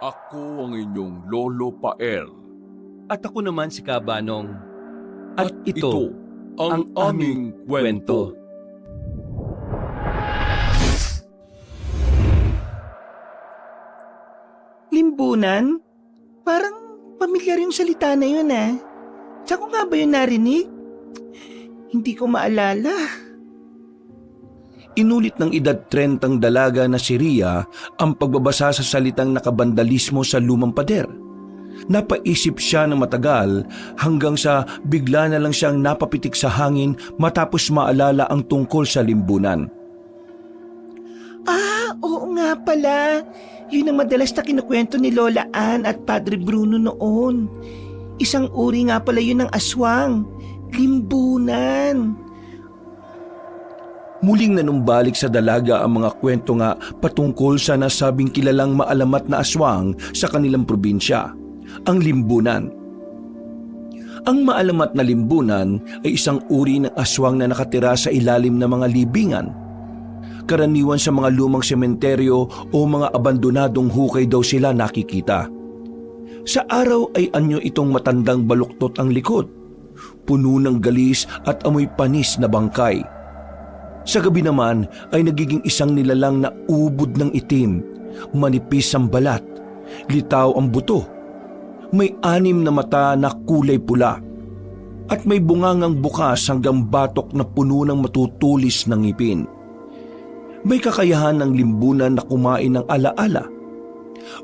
Ako ang inyong Lolo Pael. At ako naman si Kabanong. At ito ang aming kwento. Limbunan? Parang pamilyar yung salita na yun Saan ko nga ba yun narinig? Hindi ko maalala. Inulit ng edad 30 dalaga na si Ria ang pagbabasa sa salitang nakabandalismo sa lumang pader. Napaisip siya ng matagal hanggang sa bigla na lang siyang napapitik sa hangin matapos maalala ang tungkol sa limbunan. Oo nga pala. Yun ang madalas na kinukwento ni Lola Ann at Padre Bruno noon. Isang uri nga pala yun ng aswang. Limbunan. Muling nanumbalik sa dalaga ang mga kwento nga patungkol sa nasabing kilalang maalamat na aswang sa kanilang probinsya, ang limbunan. Ang maalamat na limbunan ay isang uri ng aswang na nakatira sa ilalim ng mga libingan. Karaniwan sa mga lumang sementeryo o mga abandonadong hukay daw sila nakikita. Sa araw ay anyo itong matandang baluktot ang likod, puno ng galis at amoy panis na bangkay. Sa gabi naman ay nagiging isang nilalang na ubod ng itim, manipis ang balat, litaw ang buto, may 6 na mata na kulay pula, at may bungangang bukas hanggang batok na puno ng matutulis ng ngipin. May kakayahan ng limbunan na kumain ng alaala.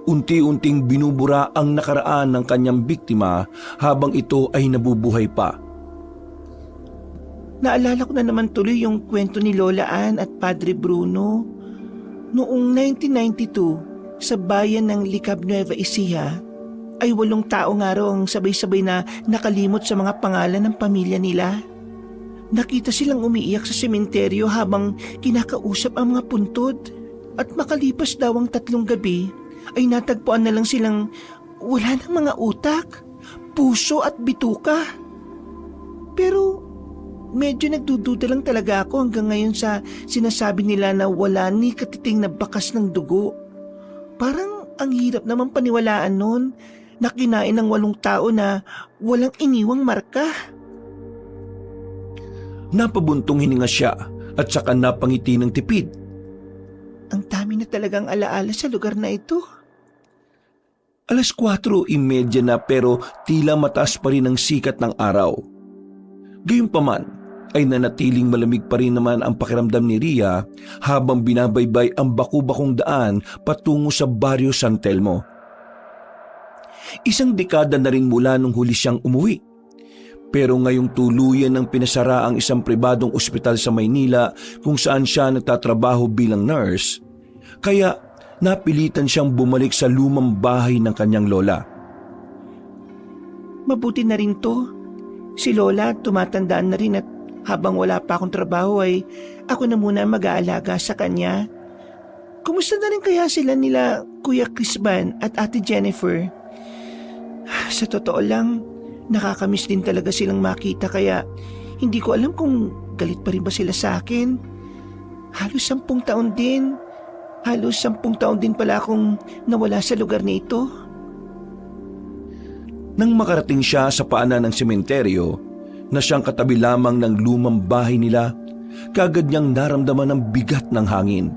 Unti-unting binubura ang nakaraan ng kanyang biktima habang ito ay nabubuhay pa. Naalala ko na naman tuloy yung kwento ni Lola Ann at Padre Bruno. Noong 1992, sa bayan ng Licab Nueva Ecija, ay 8 tao nga raw ang sabay-sabay na nakalimot sa mga pangalan ng pamilya nila. Nakita silang umiiyak sa sementeryo habang kinakausap ang mga puntod. At makalipas daw ang 3 gabi, ay natagpuan na lang silang wala ng mga utak, puso at bituka. Pero medyo nagdududa lang talaga ako hanggang ngayon sa sinasabi nila na wala ni katiting na bakas ng dugo. Parang ang hirap naman paniwalaan nun na kinain ng 8 tao na walang iniwang marka. Napabuntong hininga siya at saka napangiti ng tipid. Ang dami na talagang alaala sa lugar na ito. 4:30 na pero tila mataas pa rin ang sikat ng araw. Gayunpaman ay nanatiling malamig pa rin naman ang pakiramdam ni Ria habang binabaybay ang baku-bakong daan patungo sa Barrio San Telmo. 1 dekada na rin mula nung huli siyang umuwi. Pero ngayong tuluyan ng pinasara ang isang pribadong ospital sa Maynila kung saan siya nagtatrabaho bilang nurse, kaya napilitan siyang bumalik sa lumang bahay ng kanyang lola. Mabuti na rin to. Si Lola tumatandaan na rin at habang wala pa akong trabaho ay ako na muna mag-aalaga sa kanya. Kumusta na rin kaya sila nila Kuya Crisban at Ate Jennifer? Sa totoo lang, nakakamiss din talaga silang makita kaya hindi ko alam kung galit pa rin ba sila sa akin. Halos 10 taon din. Halos 10 taon din pala akong nawala sa lugar na ito. Nang makarating siya sa paanan ng sementeryo na siyang katabi lamang ng lumang bahay nila, kaagad niyang naramdaman ang bigat ng hangin.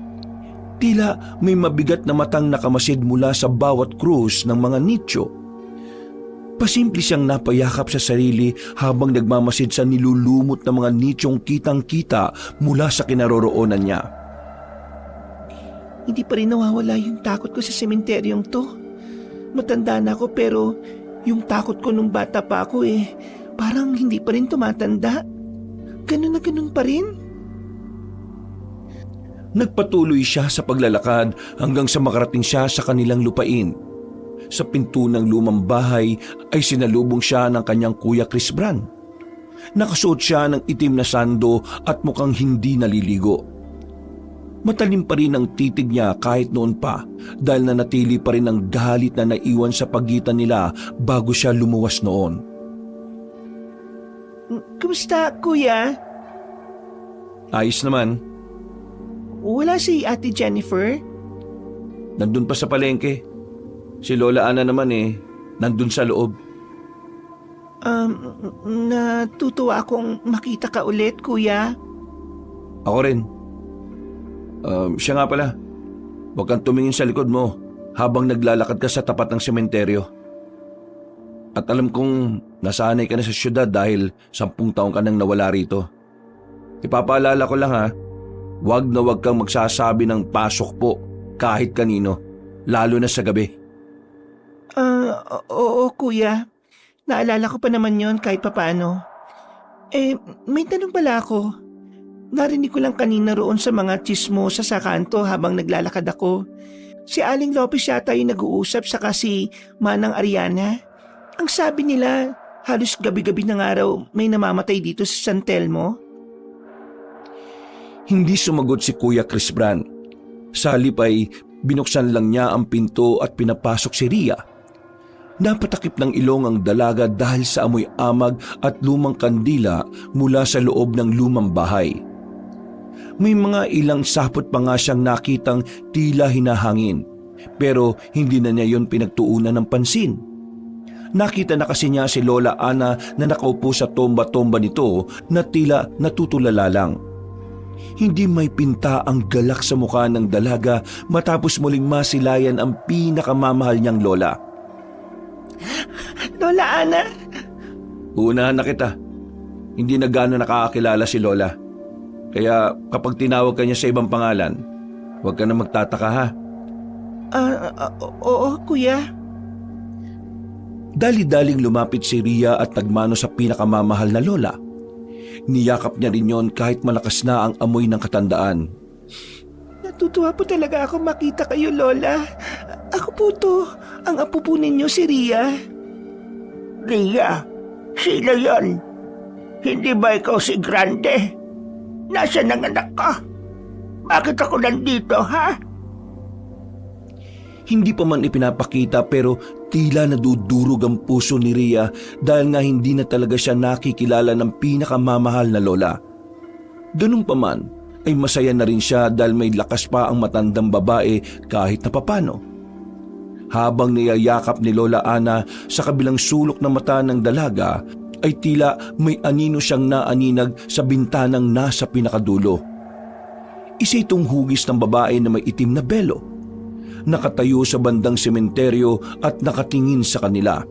Tila may mabigat na matang nakamasid mula sa bawat krus ng mga nicho. Pasimple siyang napayakap sa sarili habang nagmamasid sa nilulumot na mga nichong kitang-kita mula sa kinaroroonan niya. Hindi pa rin nawawala yung takot ko sa sementeryong to. Matanda na ako pero yung takot ko nung bata pa ako parang hindi pa rin tumatanda. Ganun na ganun pa rin. Nagpatuloy siya sa paglalakad hanggang sa makarating siya sa kanilang lupain. Sa pinto ng lumang bahay ay sinalubong siya ng kanyang Kuya Crisbran. Nakasuot siya ng itim na sando at mukhang hindi naliligo. Matalim pa rin ang titig niya kahit noon pa dahil nanatili pa rin ang galit na naiwan sa pagitan nila bago siya lumuwas noon. Kumusta, Kuya? Ayos naman. Wala si Ate Jennifer? Nandun pa sa palengke. Si Lola Ana naman nandun sa loob. Natutuwa akong makita ka ulit, kuya. Ako rin. Siya nga pala. Huwag kang tumingin sa likod mo habang naglalakad ka sa tapat ng sementeryo. At alam kong nasanay ka na sa syudad dahil 10 taon ka nang nawala rito. Ipapaalala ko lang huwag na huwag kang magsasabi ng pasok po kahit kanino, lalo na sa gabi. Oo, kuya. Naalala ko pa naman yon kahit papaano. May tanong pala ako. Narinig ko lang kanina roon sa mga tsismosa sa kanto habang naglalakad ako. Si Aling Lopez yata yung nag-uusap saka si Manang Ariana. Ang sabi nila, halos gabi-gabi ng araw may namamatay dito sa San Telmo. Hindi sumagot si Kuya Chris Bran. Sa halip ay binuksan lang niya ang pinto at pinapasok si Ria. Napatakip ng ilong ang dalaga dahil sa amoy amag at lumang kandila mula sa loob ng lumang bahay. May mga ilang sapot pa nga siyang nakitang tila hinahangin, pero hindi na niya yon pinagtuunan ng pansin. Nakita na kasi niya si Lola Ana na nakaupo sa tomba-tomba nito na tila natutulala lang. Hindi may pinta ang galak sa mukha ng dalaga matapos muling masilayan ang pinakamamahal niyang lola. Lola Ana! Uunahan na kita. Hindi na gano'n nakakakilala si Lola. Kaya kapag tinawag ka niya sa ibang pangalan, huwag ka na magtataka ha. Oo, kuya. Dali-daling lumapit si Ria at nagmano sa pinakamamahal na lola. Niyakap niya rin yon kahit malakas na ang amoy ng katandaan. Natutuwa po talaga ako makita kayo, Lola. Ako po to, ang apo po ninyo si Ria. Ria, sino yon? Hindi ba ikaw si Grande? Nasaan ang anak ka? Bakit ako nandito, ha? Hindi pa man ipinapakita pero tila nadudurog ang puso ni Ria dahil nga hindi na talaga siya nakikilala ng pinakamamahal na lola. Ganun pa man ay masaya na rin siya dahil may lakas pa ang matandang babae kahit na papano. Habang niyayakap ni Lola Ana sa kabilang sulok ng mata ng dalaga ay tila may anino siyang naaninag sa bintanang nasa pinakadulo. Isa itong hugis ng babae na may itim na belo. Nakatayo sa bandang sementeryo at nakatingin sa kanila.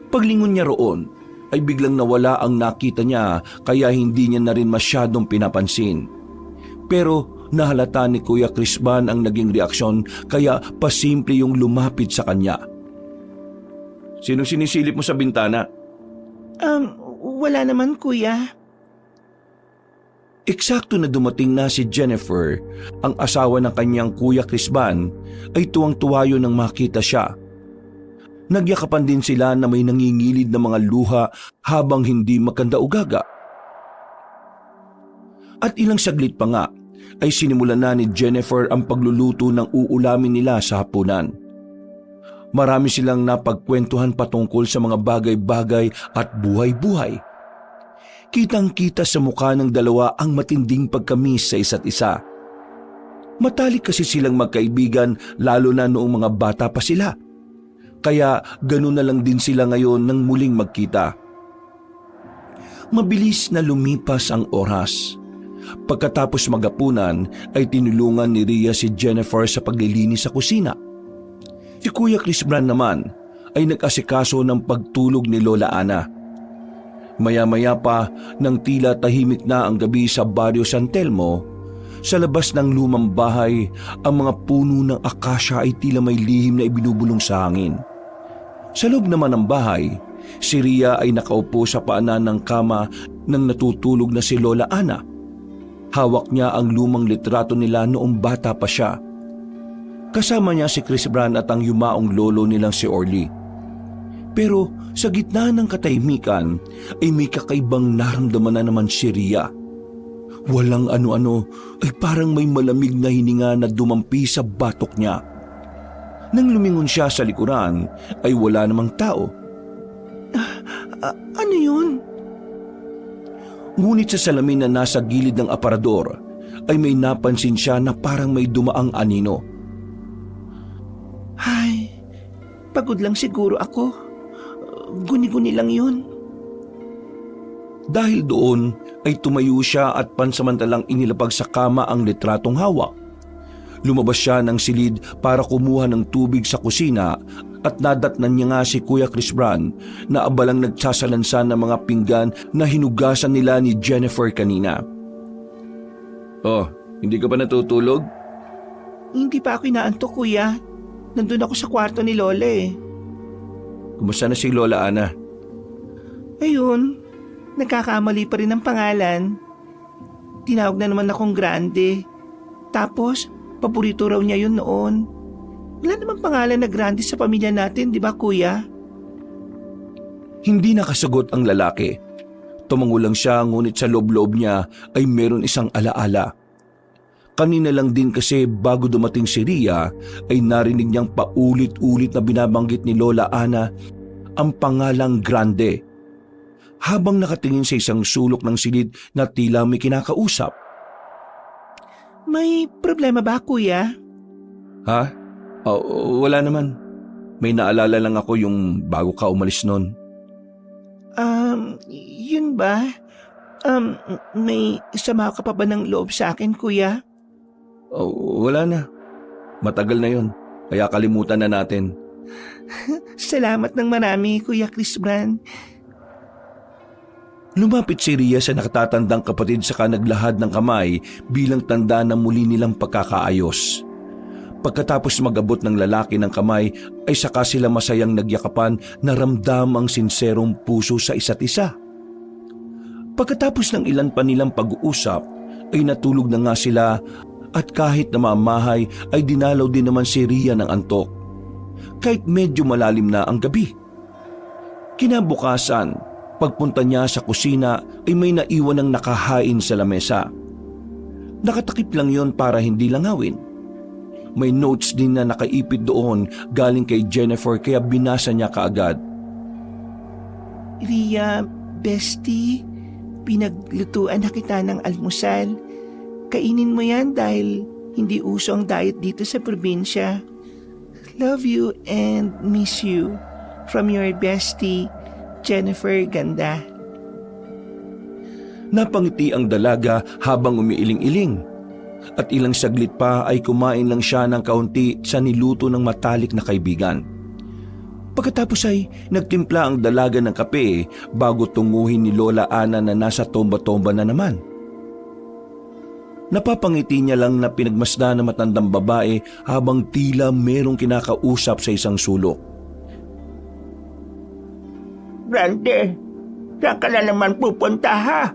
Paglingon niya roon ay biglang nawala ang nakita niya kaya hindi niya na rin masyadong pinapansin. Pero nahalata ni Kuya Crisban ang naging reaksyon kaya pasimple yung lumapit sa kanya. Sino sinisilip mo sa bintana? Wala naman, kuya. Eksakto na dumating na si Jennifer, ang asawa ng kanyang Kuya Crisban, ay tuwang-tuwa yun nang makita siya. Nagyakapan din sila na may nangingilid na mga luha habang hindi magkanda-ugaga. At ilang saglit pa nga ay sinimulan na ni Jennifer ang pagluluto ng uulamin nila sa hapunan. Marami silang napagkwentuhan patungkol sa mga bagay-bagay at buhay-buhay. Kitang-kita sa mukha ng dalawa ang matinding pagkamis sa isa't isa. Matalik kasi silang magkaibigan lalo na noong mga bata pa sila. Kaya ganun na lang din sila ngayon nang muling magkita. Mabilis na lumipas ang oras. Pagkatapos magapunan ay tinulungan ni Ria si Jennifer sa paglilinis sa kusina. Si Kuya Crisban naman ay nag-asikaso ng pagtulog ni Lola Ana. Maya-maya pa nang tila tahimik na ang gabi sa Barrio San Telmo, sa labas ng lumang bahay, ang mga puno ng akasya ay tila may lihim na ibinubulong sa hangin. Sa loob naman ng bahay, si Ria ay nakaupo sa paanan ng kama nang natutulog na si Lola Ana. Hawak niya ang lumang litrato nila noong bata pa siya. Kasama niya si Crisban at ang yumaong lolo nilang si Orly. Pero sa gitna ng katahimikan ay may kakaibang naramdaman na naman si Ria. Walang ano-ano ay parang may malamig na hininga na dumampi sa batok niya. Nang lumingon siya sa likuran ay wala namang tao. Ano yun? Ngunit sa salamin na nasa gilid ng aparador ay may napansin siya na parang may dumaang anino. Ay, pagod lang siguro ako. Guni-guni lang yun. Dahil doon ay tumayo siya at pansamantalang inilapag sa kama ang litratong hawak. Lumabas siya ng silid para kumuha ng tubig sa kusina at nadatnan niya nga si Kuya Chris Bran na abalang nagsasalansan ng mga pinggan na hinugasan nila ni Jennifer kanina. Oh, hindi ka pa natutulog? Hindi pa ako inaantok, kuya. Nandun ako sa kwarto ni Lola eh. Kumusta na si Lola Ana? Ayun, nagkakamali pa rin ang pangalan. Tinawag na naman akong Grande. Tapos, paborito raw niya yun noon. Wala namang pangalan na Grande sa pamilya natin, di ba kuya? Hindi nakasagot ang lalaki. Tumango lang siya ngunit sa loob-loob niya ay meron isang alaala. Kanina lang din kasi bago dumating si Ria ay narinig niyang paulit-ulit na binabanggit ni Lola Ana ang pangalang Grande. Habang nakatingin sa isang sulok ng silid na tila may kinakausap. May problema ba kuya? Ha? Wala naman. May naalala lang ako yung bago ka umalis nun. Yun ba? May sama ka pa ba ng loob sa akin kuya? Wala na. Matagal na yun. Kaya kalimutan na natin. Salamat ng marami, Kuya Chris Bran. Lumapit si Ria sa nakatatandang kapatid saka naglahad ng kamay bilang tanda ng muli nilang pagkakaayos. Pagkatapos mag-abot ng lalaki ng kamay ay saka sila masayang nagyakapan na ramdam ang sinserong puso sa isa't isa. Pagkatapos ng ilan pa nilang pag-uusap ay natulog na nga sila. At kahit namamahay ay dinalaw din naman si Ria ng antok. Kahit medyo malalim na ang gabi. Kinabukasan, pagpunta niya sa kusina ay may naiwan ng nakahain sa lamesa. Nakatakip lang yon para hindi langawin. May notes din na nakaipit doon galing kay Jennifer kaya binasa niya kaagad. Ria, bestie, pinaglutuan na kita ng almusal. Kainin mo yan dahil hindi uso ang diet dito sa probinsya. Love you and miss you. From your bestie, Jennifer Ganda. Napangiti ang dalaga habang umiiling-iling. At ilang saglit pa ay kumain lang siya ng kaunti sa niluto ng matalik na kaibigan. Pagkatapos ay nagtimpla ang dalaga ng kape bago tunguhin ni Lola Ana na nasa tomba-tomba na naman. Napapangiti niya lang na pinagmasdan ng matandang babae habang tila merong kinakausap sa isang sulok. Grande, saan ka na naman pupunta ha?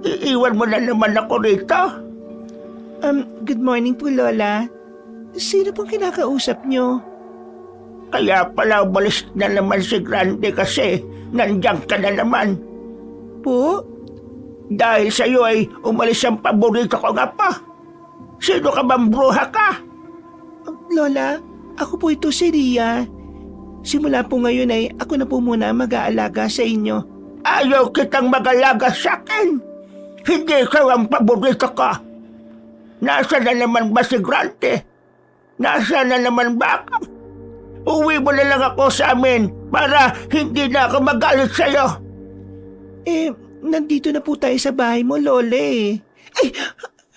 Iiwan mo na naman ako rito? Good morning po, Lola. Sino pong kinakausap niyo? Kaya pala umalis na naman si Grande kasi nandiyan ka na naman. Po? Dahil sa iyo ay umalis ang paborito ko nga pa. Sino ka bang bruha ka? Lola, ako po ito si Ria. Simula po ngayon ay ako na po muna mag-aalaga sa inyo. Ayaw kitang mag-alaga sa akin. Hindi ikaw ang paborito ko. Nasaan na naman ba si Grande? Nasaan na naman ba ako? Uwi mo na lang ako sa amin para hindi na ako magalit sa iyo. Nandito na po tayo sa bahay mo, Lola eh. Ay,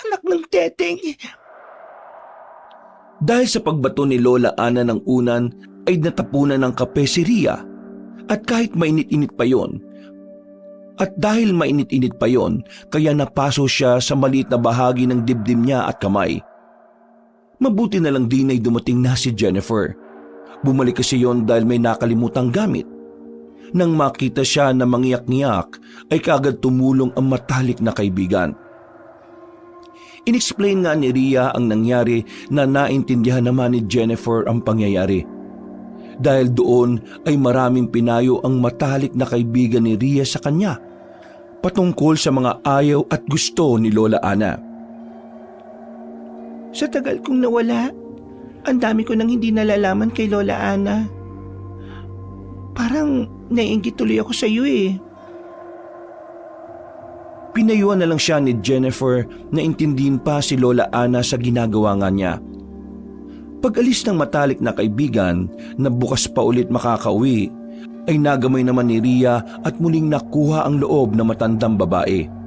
anak ng teteng. Dahil sa pagbato ni Lola Ana ng unan ay natapunan ng kape si Ria. At kahit mainit-init pa yon, kaya napaso siya sa maliit na bahagi ng dibdib niya at kamay. Mabuti na lang din ay dumating na si Jennifer. Bumalik kasi yon dahil may nakalimutang gamit. Nang makita siya na mangiyak-ngiyak ay kaagad tumulong ang matalik na kaibigan. Inexplain nga ni Ria ang nangyari na naintindihan naman ni Jennifer ang pangyayari. Dahil doon ay maraming pinayo ang matalik na kaibigan ni Ria sa kanya patungkol sa mga ayaw at gusto ni Lola Ana. Sa tagal kong nawala, ang dami ko nang hindi nalalaman kay Lola Ana. Parang naiinggit tuloy ako sa iyo eh. Pinayuan na lang siya ni Jennifer na intindihin pa si Lola Ana sa ginagawa nga niya. Pag-alis ng matalik na kaibigan na bukas pa ulit makakauwi, ay nagamay naman ni Ria at muling nakuha ang loob na matandang babae.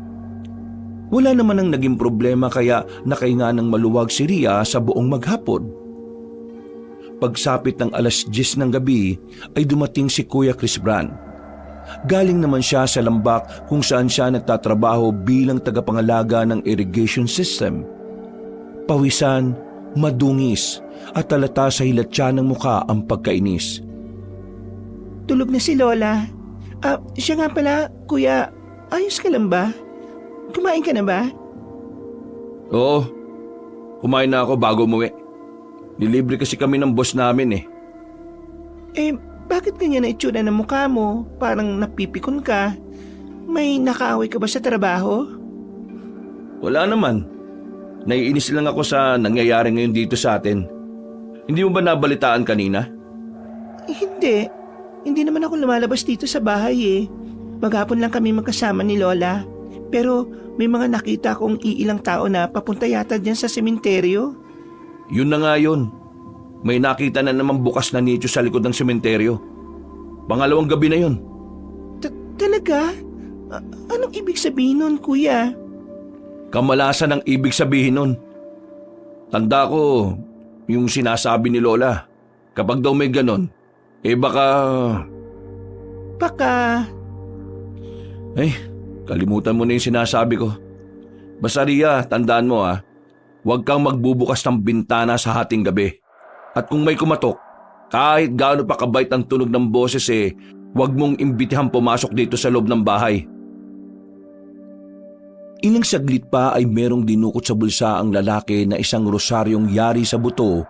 Wala naman ang naging problema kaya nakahinga ng maluwag si Ria sa buong maghapon. Pagsapit ng alas 10 ng gabi ay dumating si Kuya Chris Bran. Galing naman siya sa Lambak kung saan siya nagtatrabaho bilang tagapangalaga ng irrigation system. Pawisan, madungis at talata sa hilatya ng muka ang pagkainis. Tulog na si Lola. Siya nga pala, kuya, ayos ka lang ba? Kumain ka na ba? Oo, kumain na ako bago umuwi. Nilibre kasi kami ng boss namin Bakit ganyan na itsura ng mukha mo? Parang napipikon ka. May nakaaway ka ba sa trabaho? Wala naman. Naiinis lang ako sa nangyayari ngayon dito sa atin. Hindi mo ba nabalitaan kanina? Hindi. Hindi naman ako lumalabas dito sa bahay. Maghapon lang kami magkasama ni Lola. Pero may mga nakita kong iilang tao na papunta yata dyan sa sementeryo. Yun na nga yun. May nakita na naman bukas na nicho sa likod ng sementeryo. Pangalawang gabi na yun. Talaga? Anong ibig sabihin nun, kuya? Kamalasan ang ibig sabihin nun. Tanda ko yung sinasabi ni Lola. Kapag daw may ganon, baka... Kalimutan mo na yung sinasabi ko. Basta Ria, tandaan mo huwag kang magbubukas ng bintana sa hating gabi. At kung may kumatok, kahit gaano pa kabait ang tunog ng boses huwag mong imbitihang pumasok dito sa loob ng bahay. Ilang saglit pa ay merong dinukot sa bulsa ang lalaki na isang rosaryong yari sa buto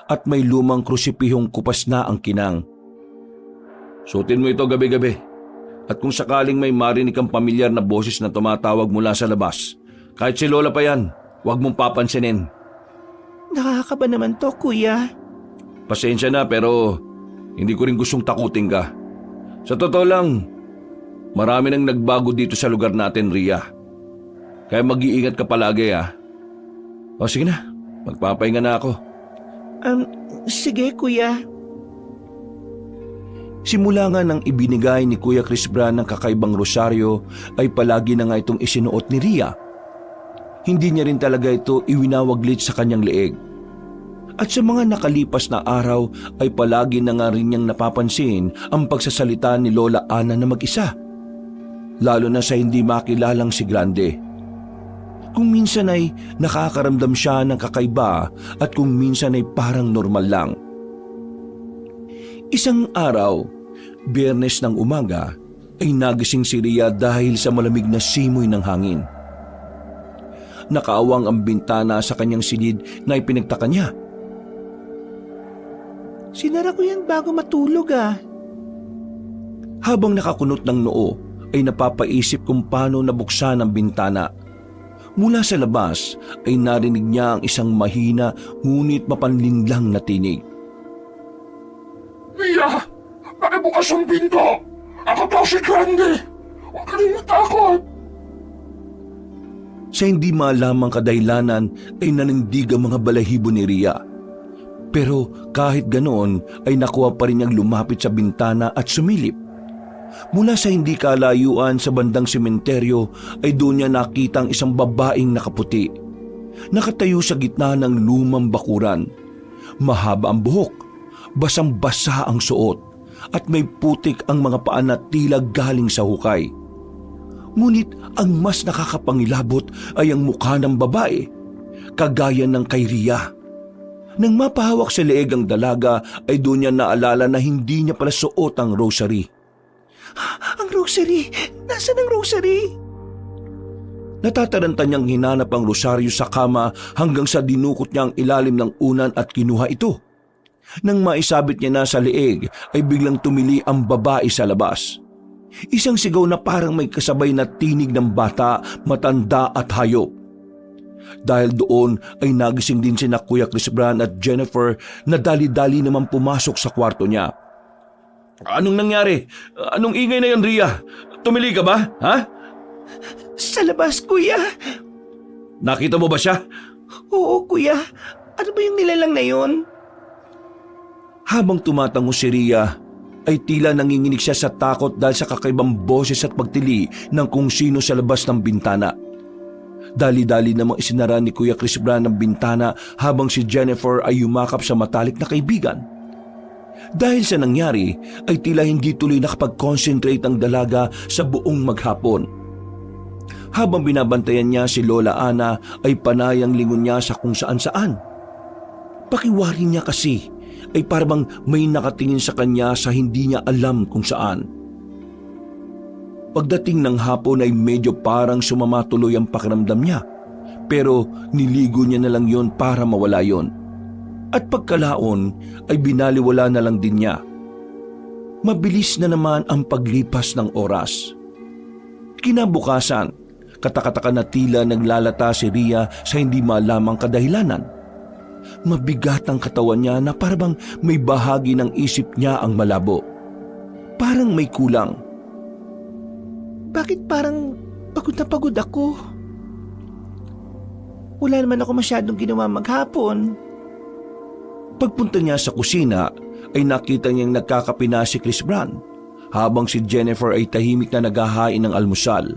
at may lumang krusipihong kupas na ang kinang. Suotin mo ito gabi-gabi. At kung sakaling may marinig kang pamilyar na boses na tumatawag mula sa labas, kahit si Lola pa yan, huwag mong papansinin. Nakakaba naman to, kuya. Pasensya na pero hindi ko rin gustong takutin ka. Sa totoo lang, marami nang nagbago dito sa lugar natin, Ria. Kaya mag-iingat ka palagi O sige na, magpapahinga na ako. Sige, kuya. Simula nga nang ibinigay ni Kuya Chris Bran ng kakaibang rosaryo ay palagi na nga itong isinuot ni Ria. Hindi niya rin talaga ito iwinawaglit sa kanyang leeg. At sa mga nakalipas na araw ay palagi na nga rin niyang napapansin ang pagsasalita ni Lola Ana na mag-isa. Lalo na sa hindi makilalang si Grande. Kung minsan ay nakakaramdam siya ng kakaiba at kung minsan ay parang normal lang. Isang araw, Biyernes ng umaga, ay nagising si Ria dahil sa malamig na simoy ng hangin. Nakaawang ang bintana sa kanyang silid na ipinagtaka niya. Sinara ko yan bago matulog Habang nakakunot ng noo, ay napapaisip kung paano nabuksan ang bintana. Mula sa labas ay narinig niya ang isang mahina ngunit mapanlinlang na tinig. Ria! Pakibukas ang pinto! Ako to si Grande! Huwag ka rin matakot! Sa hindi malamang kadahilanan ay nanindig ang mga balahibo ni Ria. Pero kahit ganoon ay nakuha pa rin niyang lumapit sa bintana at sumilip. Mula sa hindi kalayuan sa bandang sementeryo ay doon niya nakita ang isang babaeng nakaputi. Nakatayo sa gitna ng lumang bakuran. Mahaba ang buhok, basang-basa ang suot at may putik ang mga paa na tila galing sa hukay. Ngunit ang mas nakakapangilabot ay ang mukha ng babae, kagaya ng kay Ria. Nang mapahawak sa leeg ang dalaga ay doon niya naalala na hindi niya pala suot ang rosary. Ang rosary! Nasaan ang rosary? Natataranta niyang hinanap ang rosaryo sa kama hanggang sa dinukot niya ang ilalim ng unan at kinuha ito. Nang maisabit niya na sa leeg ay biglang tumili ang babae sa labas. Isang sigaw na parang may kasabay na tinig ng bata, matanda at hayop. Dahil doon ay nagising din sina Kuya Chris Bran at Jennifer na dali-dali naman pumasok sa kwarto niya. Anong nangyari? Anong ingay na yan, Ria? Tumili ka ba? Sa labas, kuya. Nakita mo ba siya? Oo, kuya. Ano ba yung nilalang na yun? Habang tumatango si Ria, ay tila nanginginig siya sa takot dahil sa kakaibang boses at pagtili ng kung sino sa labas ng bintana. Dali-dali namang isinara ni Kuya Chris Bran ang bintana habang si Jennifer ay yumakap sa matalik na kaibigan. Dahil sa nangyari ay tila hindi tuloy nakapag-concentrate ang dalaga sa buong maghapon. Habang binabantayan niya si Lola Ana ay panay ang lingon niya sa kung saan-saan. Pakiwari niya kasi ay parang may nakatingin sa kanya sa hindi niya alam kung saan. Pagdating ng hapon ay medyo parang sumama tuloy ang pakiramdam niya, pero niligo niya na lang yon para mawala yon. At pagkalaon ay binaliwala na lang din niya. Mabilis na naman ang paglipas ng oras. Kinabukasan, katakataka na tila naglalata si Ria sa hindi malamang kadahilanan. Mabigat ang katawan niya na parang may bahagi ng isip niya ang malabo. Parang may kulang. Bakit parang pagod na pagod ako? Wala naman ako masyadong ginawa maghapon. Pagpunta niya sa kusina ay nakita niyang nagkakape na si Chris Bran habang si Jennifer ay tahimik na naghahain ng almusal.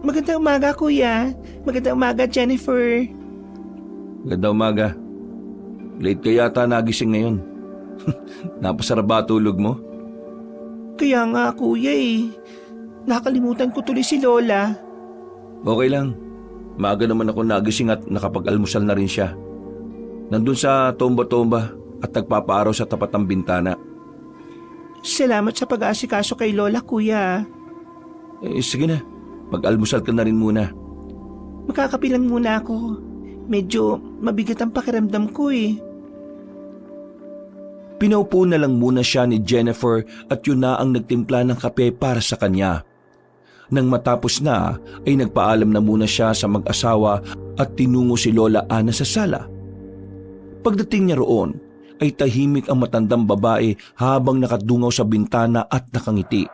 Magandang umaga, Kuya. Magandang umaga, Jennifer. Ganda umaga. Late ka yata nagising ngayon. Napasarap ba tulog mo? Kaya nga, Kuya Nakalimutan ko tuloy si Lola. Okay lang. Maaga naman ako nagising at nakapag-almusal na rin siya. Nandun sa tomba-tomba at nagpapaaraw sa tapat ng bintana. Salamat sa pag-aasikaso kay Lola, Kuya. Sige na. Mag-almusal ka na rin muna. Makakapilang muna ako. Medyo mabigat ang pakiramdam ko Pinaupo na lang muna siya ni Jennifer at yun na ang nagtimpla ng kape para sa kanya. Nang matapos na ay nagpaalam na muna siya sa mag-asawa at tinungo si Lola Ana sa sala. Pagdating niya roon ay tahimik ang matandang babae habang nakadungaw sa bintana at nakangiti.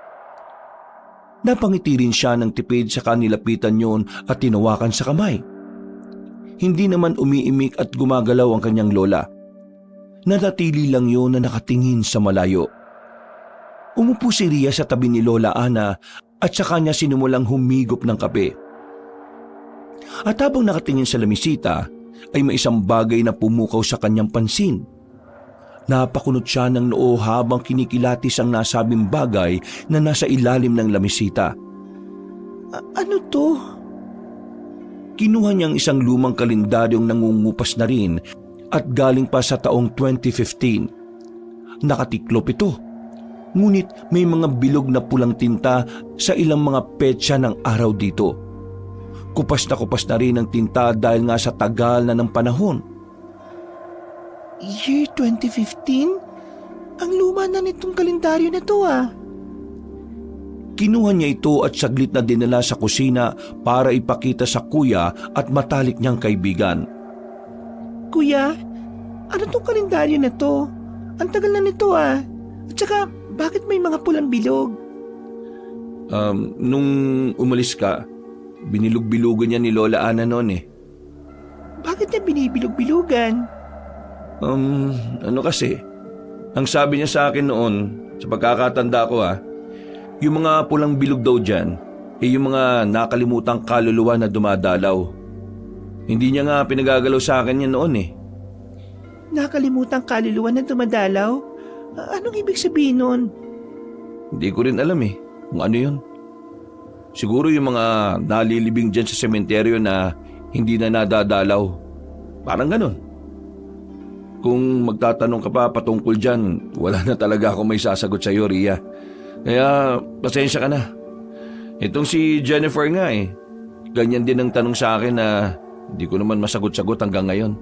Napangiti rin siya ng tipid sa kanilapitan yon at tinawakan sa kamay. Hindi naman umiimik at gumagalaw ang kanyang lola. Nanatili lang yon na nakatingin sa malayo. Umupo si Ria sa tabi ni Lola Ana at sa kanya sinimulang humigop ng kape. At habang nakatingin sa lamisita ay may isang bagay na pumukaw sa kanyang pansin. Napakunot siya ng noo habang kinikilatis ang nasabing bagay na nasa ilalim ng lamisita. Ano to? Kinuha niyang isang lumang kalendaryong nangungupas na rin at galing pa sa taong 2015. Nakatiklop ito, ngunit may mga bilog na pulang tinta sa ilang mga petsa ng araw dito. Kupas na rin ang tinta dahil nga sa tagal na ng panahon. Year 2015? Ang luma na nitong kalendaryo na to Kinuha niya ito at saglit na dinala sa kusina para ipakita sa kuya at matalik niyang kaibigan. Kuya, ano tong kalendaryo na to? Ang tagal na nito At saka, bakit may mga pulang bilog? Nung umalis ka, binilog-bilugan niya ni Lola Ana noon Bakit niya binibilog-bilugan? Ano kasi, ang sabi niya sa akin noon, sa pagkakatanda ko yung mga pulang bilog daw dyan, yung mga nakalimutang kaluluwa na dumadalaw. Hindi niya nga pinagagalaw sa akin yan noon Nakalimutang kaluluwa na dumadalaw? Anong ibig sabihin nun? Hindi ko rin alam kung ano yun. Siguro yung mga nalilibing dyan sa sementeryo na hindi na nadadalaw. Parang ganun. Kung magtatanong ka pa patungkol dyan, wala na talaga ako may sasagot sa iyo, Ria. Kaya pasensya ka na. Itong si Jennifer nga ganyan din ang tanong sa akin na hindi ko naman masagot-sagot hanggang ngayon.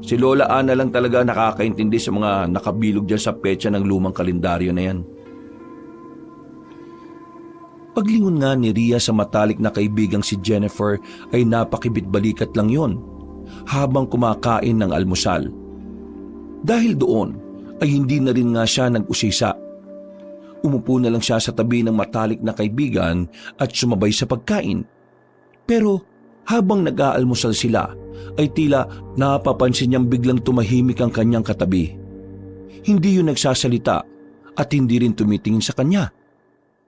Si Lola Ana lang talaga nakakaintindi sa mga nakabilog dyan sa petsa ng lumang kalendaryo na yan. Paglingon nga ni Ria sa matalik na kaibigang si Jennifer ay napakibit-balikat lang yon habang kumakain ng almusal. Dahil doon ay hindi na rin nga siya nag-usisa. Umupo na lang siya sa tabi ng matalik na kaibigan at sumabay sa pagkain. Pero habang nag-aalmusal sila ay tila napapansin niyang biglang tumahimik ang kanyang katabi. Hindi yun nagsasalita at hindi rin tumitingin sa kanya.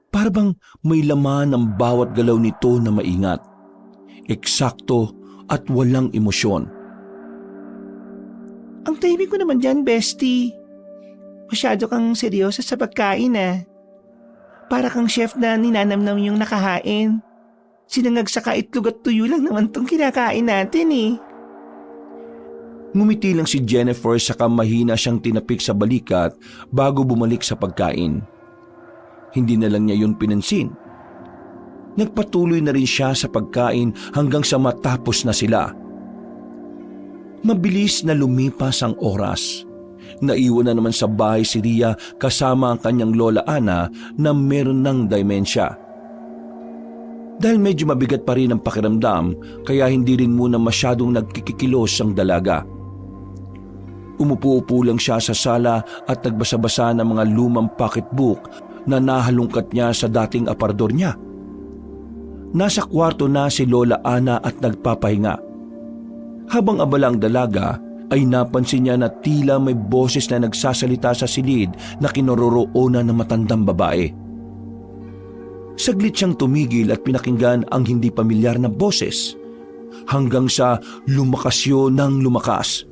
Para bang may laman ang bawat galaw nito na maingat, eksakto at walang emosyon. Ang timing ko naman dyan, bestie. Masyado kang seryoso sa pagkain Para kang chef na ninanamnam yung nakahain. Sinangag sa itlog at tuyo lang naman tong kinakain natin Ngumiti lang si Jennifer saka mahina siyang tinapik sa balikat bago bumalik sa pagkain. Hindi na lang niya yun pinansin. Nagpatuloy na rin siya sa pagkain hanggang sa matapos na sila. Mabilis na lumipas ang oras. Naiwan na naman sa bahay si Ria kasama ang kanyang lola Ana na meron ng demensya. Dahil medyo mabigat pa rin ang pakiramdam, kaya hindi rin muna masyadong nagkikikilos ang dalaga. Umupo-upo lang siya sa sala at nagbasa-basa ng mga lumang pocketbook na nahalungkat niya sa dating aparador niya. Nasa kwarto na si Lola Ana at nagpapahinga. Habang abala ang dalaga, ay napansin niya na tila may boses na nagsasalita sa silid na kinaroroonan ng matandang babae. Saglit siyang tumigil at pinakinggan ang hindi pamilyar na boses hanggang sa lumakas yun ng lumakas.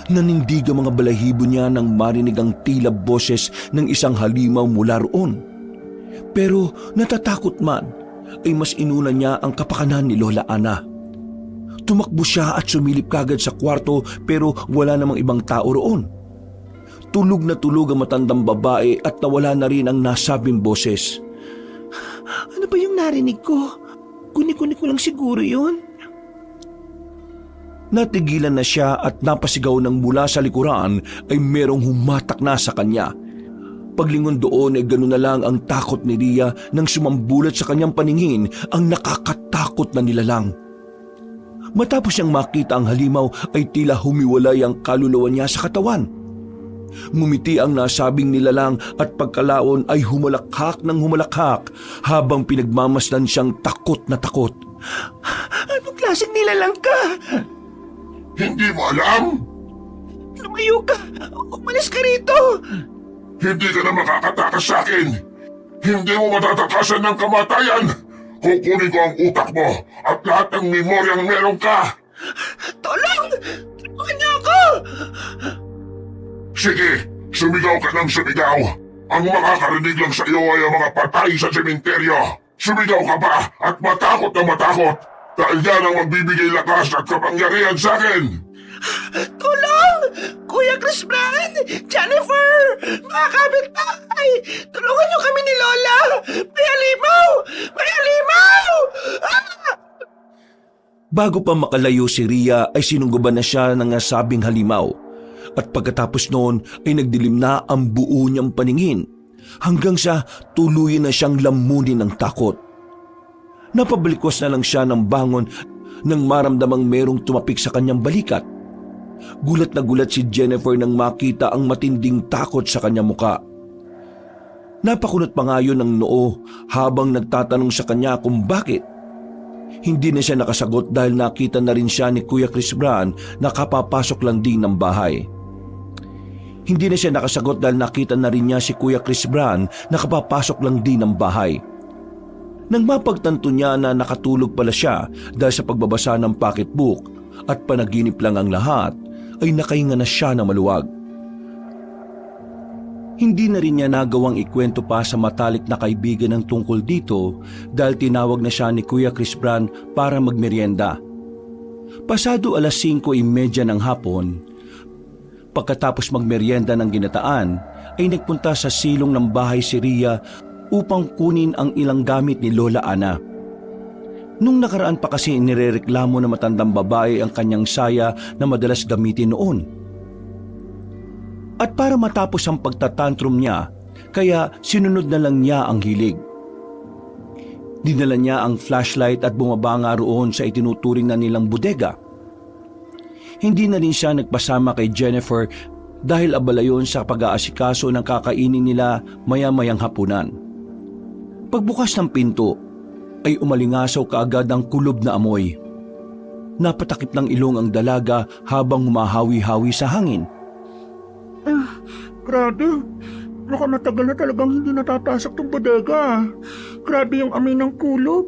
Nanindig ang mga balahibo niya nang marinig ang tila boses ng isang halimaw mula roon. Pero natatakot man, ay mas inuna niya ang kapakanan ni Lola Ana. Tumakbo siya at sumilip kagad sa kwarto pero wala namang ibang tao roon. Tulog na tulog ang matandang babae at nawala na rin ang nasabing boses. Ano ba yung narinig ko? Kuni-kuni ko lang siguro yun. Natigilan na siya at napasigaw ng mula sa likuran ay merong humatak na sa kanya. Paglingon doon ay ganoon na lang ang takot ni Ria nang sumambulat sa kanyang paningin ang nakakatakot na nilalang. Matapos niyang makita ang halimaw ay tila humiwalay ang kaluluwa niya sa katawan. Ngumiti ang nasabing nilalang at pagkalaon ay humalakhak ng humalakhak habang pinagmamasdan siyang takot na takot. Anong klaseng nilalang ka? Hindi mo alam? Lumayo ka! Umalis ka rito! Hindi ka na makakatakas sa akin! Hindi mo matatakasan ng kamatayan! Kukunin ko ang utak mo at lahat ng memoryang meron ka! Tulong! Tulungan niyo ako! Sige, sumigaw ka ng sumigaw! Ang makakarinig lang sa iyo ay ang mga patay sa sementeryo! Sumigaw ka pa at matakot na matakot! Dahil yan ang magbibigay lakas at kapangyarihan sa akin! Tulong! Kuya Chris Brand! Jennifer! Mga kapitbahay! Tulungan niyo kami ni Lola! May halimaw! May halimaw! Ah! Bago pa makalayo si Ria ay sinungguban na siya ng nasabing halimaw. At pagkatapos noon ay nagdilim na ang buo niyang paningin hanggang sa tuluyan na siyang lamunin ng takot. Napabalikwas na lang siya ng bangon nang maramdamang merong tumapik sa kanyang balikat. Gulat na gulat si Jennifer nang makita ang matinding takot sa kanyang muka. Napakunot pa nga yun ng noo habang nagtatanong sa kanya kung bakit. Hindi na siya nakasagot dahil nakita na rin siya ni Kuya Chris Brand na kapapasok lang din ng bahay. Hindi na siya nakasagot dahil nakita na rin niya si Kuya Chris Brand na kapapasok lang din ng bahay. Nang mapagtanto niya na nakatulog pala siya dahil sa pagbabasa ng pocketbook at panaginip lang ang lahat, ay nakahinga na siya na maluwag. Hindi na rin niya nagawang ikwento pa sa matalik na kaibigan ng tungkol dito dahil tinawag na siya ni Kuya Chris Brand para magmeryenda. Pasado 5:30 ng hapon, pagkatapos magmeryenda ng ginataan, ay nagpunta sa silong ng bahay si Ria upang kunin ang ilang gamit ni Lola Ana. Nung nakaraan pa kasi nirereklamo ng matandang babae ang kanyang saya na madalas gamitin noon. At para matapos ang pagtatantrum niya, kaya sinunod na lang niya ang hilig. Dinala niya ang flashlight at bumaba nga roon sa itinuturing na nilang bodega. Hindi na rin siya nagpasama kay Jennifer dahil abala yun sa pag-aasikaso ng kakainin nila maya-mayang hapunan. Pagbukas ng pinto, ay umalingasaw kaagad ang kulob na amoy. Napatakip ng ilong ang dalaga habang humahawi-hawi sa hangin. Grabe. Baka matagal na talagang hindi natatasak tong bodega. Grabe yung amoy ng kulob.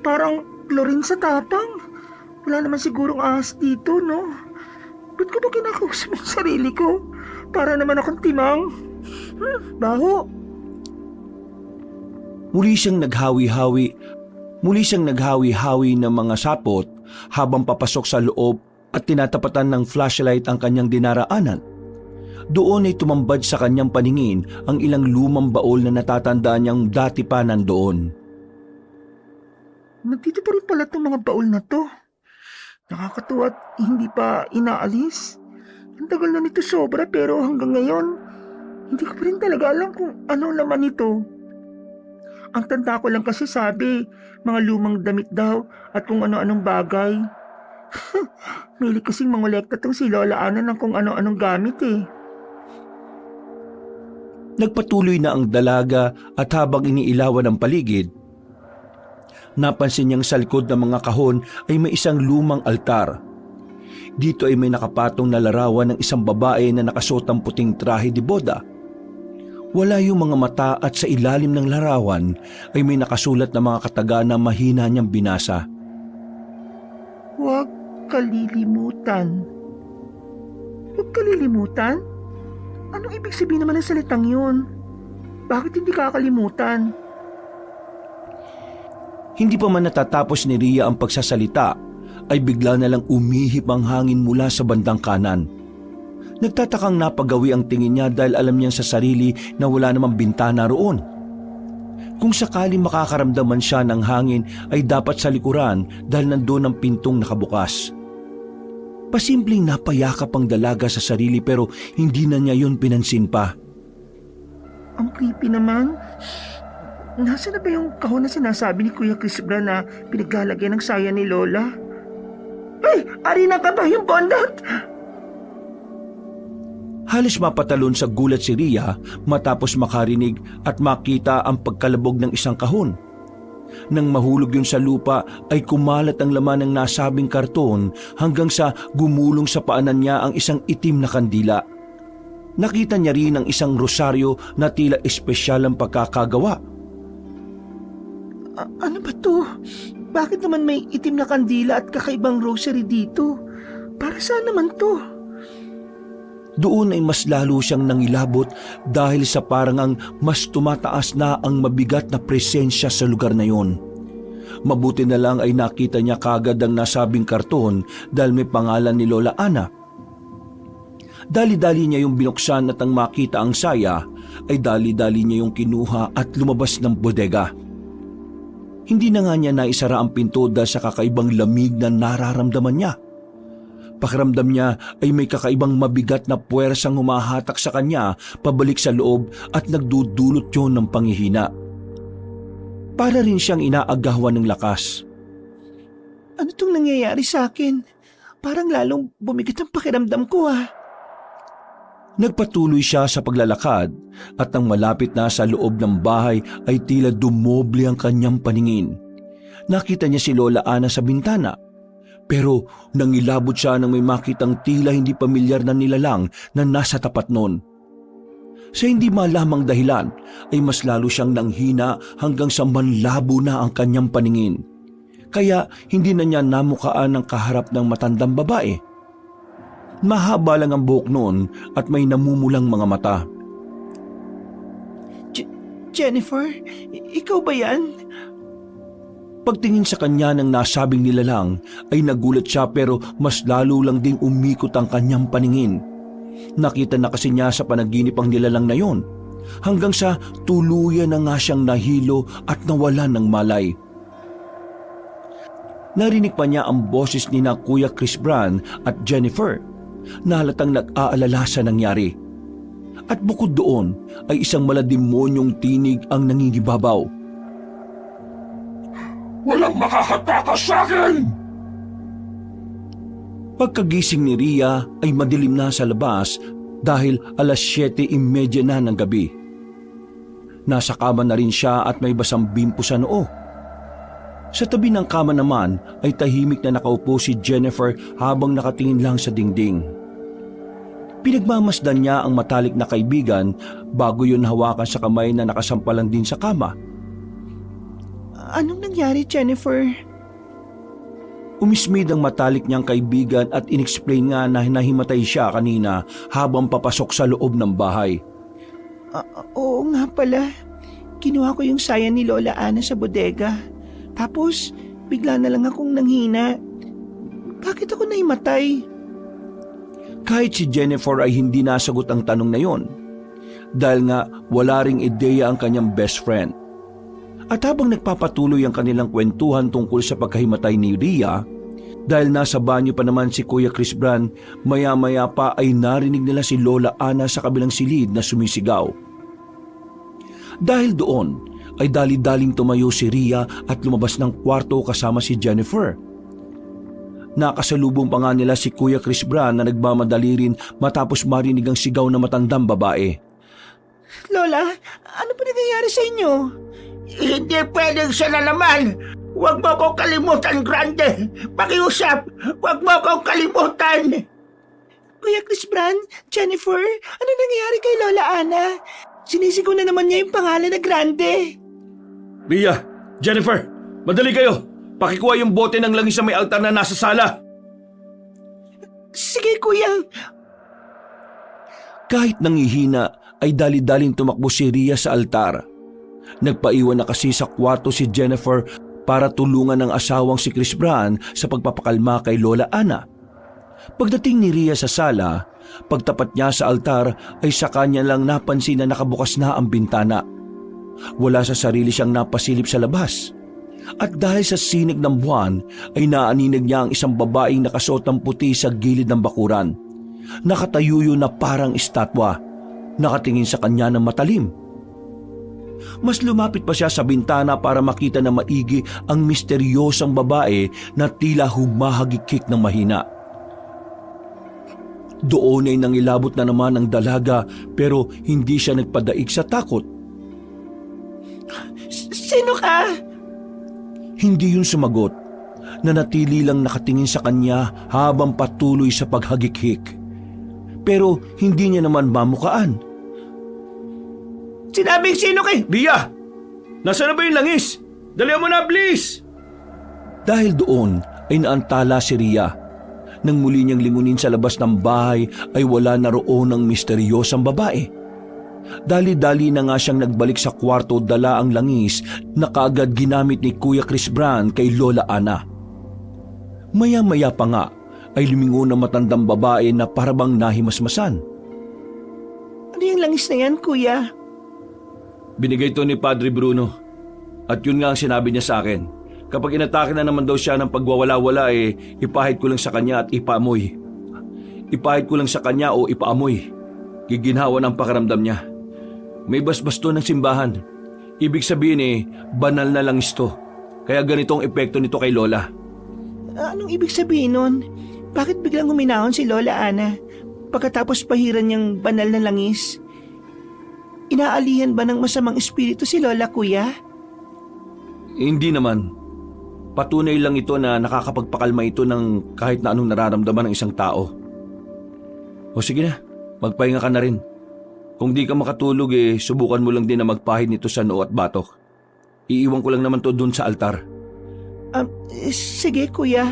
Parang chlorine sa tapang. Wala naman sigurong ahas dito, no? Ba't ko ba kinakausap ang sarili ko? Para naman akong timang. Baho. Muli siyang naghawi-hawi ng mga sapot habang papasok sa loob at tinatapatan ng flashlight ang kanyang dinaraanan. Doon ay tumambad sa kanyang paningin ang ilang lumang baol na natatandaan niyang dati pa nandoon. Nandito pa rin pala itong mga baul na to. Nakakatuwa at hindi pa inaalis. Ang tagal na nito sobra pero hanggang ngayon, hindi ko pa rin talaga alam kung ano naman ito. Ang tanda ko lang kasi sabi, mga lumang damit daw at kung ano-anong bagay. Mahilig kasing mangolekta tong si Lola Ana ng kung ano-anong gamit eh. Nagpatuloy na ang dalaga at habang iniilawan ang paligid, napansin niyang sa likod ng mga kahon ay may isang lumang altar. Dito ay may nakapatong na larawan ng isang babae na nakasuot ng puting trahe de boda. Wala yung mga mata at sa ilalim ng larawan ay may nakasulat na mga kataga na mahina niyang binasa. Huwag kalilimutan. Huwag kalilimutan? Anong ibig sabihin naman ng salitang yun? Bakit hindi kakalimutan? Hindi pa man natatapos ni Rhea ang pagsasalita ay bigla na lang umihip ang hangin mula sa bandang kanan. Nagtatakang napagawi ang tingin niya dahil alam niya sa sarili na wala namang bintana roon. Kung sakali makakaramdaman siya ng hangin ay dapat sa likuran dahil nandoon ang pintong nakabukas. Pasimpleng napayakap ang dalaga sa sarili pero hindi na niya yun pinansin pa. Ang creepy naman. Nasaan na ba yung kahon na sinasabi ni Kuya Chris Bran na pinaglalagay ng saya ni Lola? Ay! Ari na ka ba yung bondat? Halos mapatalon sa gulat si Rhea matapos makarinig at makita ang pagkalabog ng isang kahon. Nang mahulog yun sa lupa ay kumalat ang laman ng nasabing karton hanggang sa gumulong sa paanan niya ang isang itim na kandila. Nakita niya rin ang isang rosaryo na tila espesyal ang pagkakagawa. Ano ba to? Bakit naman may itim na kandila at kakaibang rosary dito? Para saan naman to? Doon ay mas lalo siyang nangilabot dahil sa parang ang mas tumataas na ang mabigat na presensya sa lugar na yon. Mabuti na lang ay nakita niya kagad ang nasabing karton dahil may pangalan ni Lola Ana. Dali-dali niya yung binuksan at ang makita ang saya ay dali-dali niya yung kinuha at lumabas ng bodega. Hindi na nga niya naisara ang pinto dahil sa kakaibang lamig na nararamdaman niya. Pakiramdam niya ay may kakaibang mabigat na puwersang humahatak sa kanya pabalik sa loob at nagdudulot yun ng panghihina. Para rin siyang inaagawan ng lakas. Ano tong nangyayari sa akin? Parang lalong bumigat ang pakiramdam ko Nagpatuloy siya sa paglalakad at nang malapit na sa loob ng bahay ay tila dumoble ang kanyang paningin. Nakita niya si Lola Ana sa bintana. Pero nangilabot siya nang may makitang tila hindi pamilyar na nilalang na nasa tapat nun. Sa hindi malamang dahilan ay mas lalo siyang nanghina hanggang sa manlabo na ang kanyang paningin. Kaya hindi na niya namukaan ang kaharap ng matandang babae. Mahaba lang ang buhok noon at may namumulang mga mata. Jennifer, ikaw ba yan? Pagtingin sa kanya ng nasabing nilalang ay nagulat siya pero mas lalo lang ding umikot ang kanyang paningin. Nakita na kasi niya sa panaginip ang nilalang na yon hanggang sa tuluyan na nga siyang nahilo at nawalan ng malay. Narinig pa niya ang boses ni na Kuya Chris Bran at Jennifer na halatang nag-aalala sa nangyari. At bukod doon ay isang malademonyong tinig ang nangingibabaw. Walang makakatakas sa akin! Pagkagising ni Rhea ay madilim na sa labas dahil 7:30 na ng gabi. Nasa kama na rin siya at may basang bimpo sa noo. Sa tabi ng kama naman ay tahimik na nakaupo si Jennifer habang nakatingin lang sa dingding. Pinagmamasdan niya ang matalik na kaibigan bago yun hawakan sa kamay na nakasampalan din sa kama. Anong nangyari, Jennifer? Umismid ang matalik niyang kaibigan at inexplain nga na nahimatay siya kanina habang papasok sa loob ng bahay. Oo nga pala. Kinuha ko yung saya ni Lola Ana sa bodega. Tapos, bigla na lang akong nanghina. Bakit ako nahimatay? Kahit si Jennifer ay hindi nasagot ang tanong na yon, dahil nga wala ring ideya ang kanyang best friend. At habang nagpapatuloy ang kanilang kwentuhan tungkol sa pagkahimatay ni Rhea, dahil nasa banyo pa naman si Kuya Chris Bran, maya-maya pa ay narinig nila si Lola Ana sa kabilang silid na sumisigaw. Dahil doon ay dali-daling tumayo si Rhea at lumabas ng kwarto kasama si Jennifer. Nakasalubong pa nga nila si Kuya Chris Bran na nagmamadali rin matapos marinig ang sigaw ng matandang babae. Lola, ano pa nangyayari sa inyo? Hindi pwedeng siya na naman. Huwag mo kong kalimutan, Grande. Pakiusap, huwag mo kong kalimutan. Kuya Chris Bran, Jennifer, ano nangyayari kay Lola Ana? Sinisigaw na naman niya yung pangalan na Grande. Rhea, Jennifer, madali kayo! Pakikuha yung bote ng langis sa may altar na nasa sala. Sige, kuya. Kahit nangihina ay dali-daling tumakbo si Rhea sa altar. Nagpaiwan na kasi sa kwarto si Jennifer para tulungan ng asawang si Chris Bran sa pagpapakalma kay Lola Ana. Pagdating ni Rhea sa sala, pagtapat niya sa altar ay sa kanya lang napansin na nakabukas na ang bintana. Wala sa sarili siyang napasilip sa labas. At dahil sa sinig ng buwan ay naaninig niya ang isang babaeng nakasuot ng puti sa gilid ng bakuran. Nakatayo yun na parang estatwa, nakatingin sa kanya ng matalim. Mas lumapit pa siya sa bintana para makita na maigi ang misteryosang babae na tila humahagikik ng mahina. Doon ay nangilabot na naman ang dalaga pero hindi siya nagpadaig sa takot. Sino ka? Hindi yun sumagot, nanatili lang nakatingin sa kanya habang patuloy sa paghagikik. Pero hindi niya naman mamukaan. Sinabing sino kay... Rhea! Nasaan na ba yung langis? Dalihan mo na, please! Dahil doon ay naantala si Rhea. Nang muli niyang lingunin sa labas ng bahay ay wala na roon ang misteryosang babae. Dali-dali na nga siyang nagbalik sa kwarto dala ang langis na kaagad ginamit ni Kuya Chris Bran kay Lola Ana. Maya-maya pa nga ay lumingon ang matandang babae na parabang nahimasmasan. Ano yung langis na yan, kuya? Binigay to ni Padre Bruno at yun nga ang sinabi niya sa akin. Kapag inatake na naman daw siya ng pagwawala-wala ipahid ko lang sa kanya at ipaamoy. Ipahid ko lang sa kanya o ipaamoy. Giginhawa ng pakiramdam niya. May basbasto ng simbahan. Ibig sabihin banal na langis to. Kaya ganito ang epekto nito kay Lola. Anong ibig sabihin nun? Bakit biglang huminahon si Lola Ana pagkatapos pahiran niyang banal na langis? Inaalihan ba ng masamang espiritu si Lola, kuya? Hindi naman. Patunay lang ito na nakakapagpakalma ito ng kahit na anong nararamdaman ng isang tao. O sige na, magpahinga ka na rin. Kung di ka makatulog subukan mo lang din na magpahid nito sa noo at batok. Iiwan ko lang naman to dun sa altar. Sige, kuya.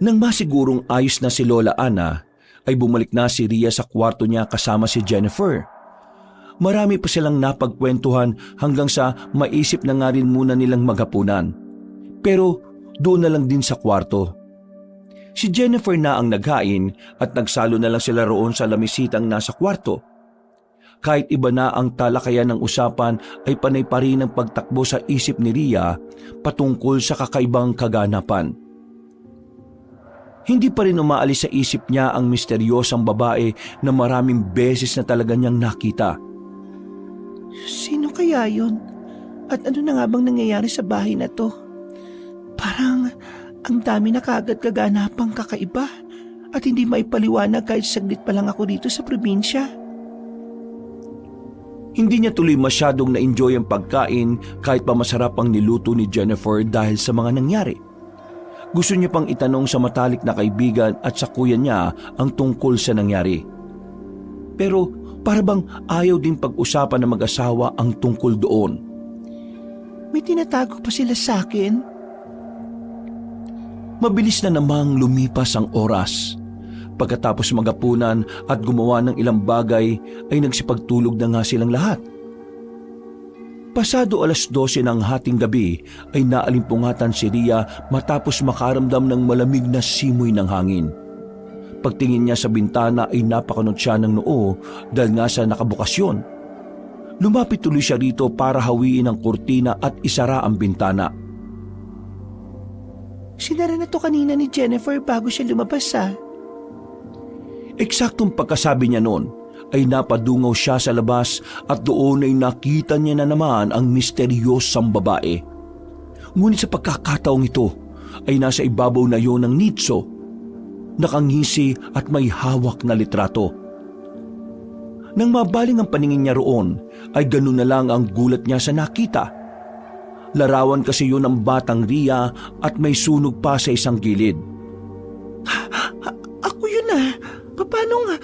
Nang masigurong ayos na si Lola Ana, ay bumalik na si Rhea sa kwarto niya kasama si Jennifer. Marami pa silang napagkwentuhan hanggang sa maisip na nga rin muna nilang maghapunan. Pero doon na lang din sa kwarto. Si Jennifer na ang naghain at nagsalo na lang sila roon sa lamisitang nasa kwarto. Kahit iba na ang talakayan ng usapan ay panay pa rin ang pagtakbo sa isip ni Rhea patungkol sa kakaibang kaganapan. Hindi pa rin umaalis sa isip niya ang misteryosang babae na maraming beses na talaga niyang nakita. Sino kaya yun? At ano na nga bang nangyayari sa bahay na to? Parang ang dami na kaagad kaganapang kakaiba at hindi maipaliwanag kahit saglit pa lang ako dito sa probinsya. Hindi niya tuloy masyadong na-enjoy ang pagkain kahit pa masarap ang niluto ni Jennifer dahil sa mga nangyari. Gusto niya pang itanong sa matalik na kaibigan at sa kuya niya ang tungkol sa nangyari. Pero para bang ayaw din pag-usapan ng mag-asawa ang tungkol doon. May tinatago pa sila sa akin. Mabilis na namang lumipas ang oras. Pagkatapos magapunan at gumawa ng ilang bagay ay nagsipagtulog na nga silang lahat. Pasado 12:00 ng hating gabi ay naalimpungatan si Ria matapos makaramdam ng malamig na simoy ng hangin. Pagtingin niya sa bintana ay napakunot siya ng noo dahil nga sa nakabukasyon. Lumapit tuloy siya rito para hawiin ang kurtina at isara ang bintana. Sinara na to kanina ni Jennifer bago siya lumabas Eksaktong pagkasabi niya noon ay napadungaw siya sa labas at doon ay nakita niya na naman ang misteryosang babae. Ngunit sa pagkakataong ito ay nasa ibabaw na yon ng nitso, nakangisi at may hawak na litrato. Nang mabaling ang paningin niya roon ay ganun na lang ang gulat niya sa nakita. Larawan kasi yun ng batang Ria at may sunog pa sa isang gilid. Ako yun Paano nga?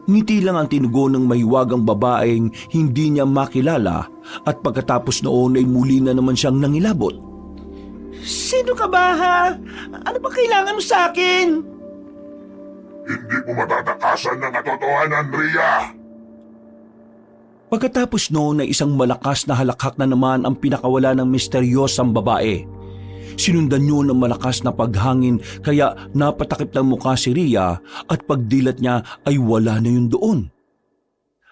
Ngiti lang ang tinugon ng mahiwagang babaeng hindi niya makilala at pagkatapos noon ay muli na naman siyang nangilabot. Sino ka ba Ano ba kailangan mo sa akin? Hindi mo matatakasan ng katotohanan, Ria. Pagkatapos noon ay isang malakas na halakhak na naman ang pinakawala ng misteryosang babae. Sinundan niyo ng malakas na paghangin kaya napatakip ng mukha si Ria at pagdilat niya ay wala na yun doon.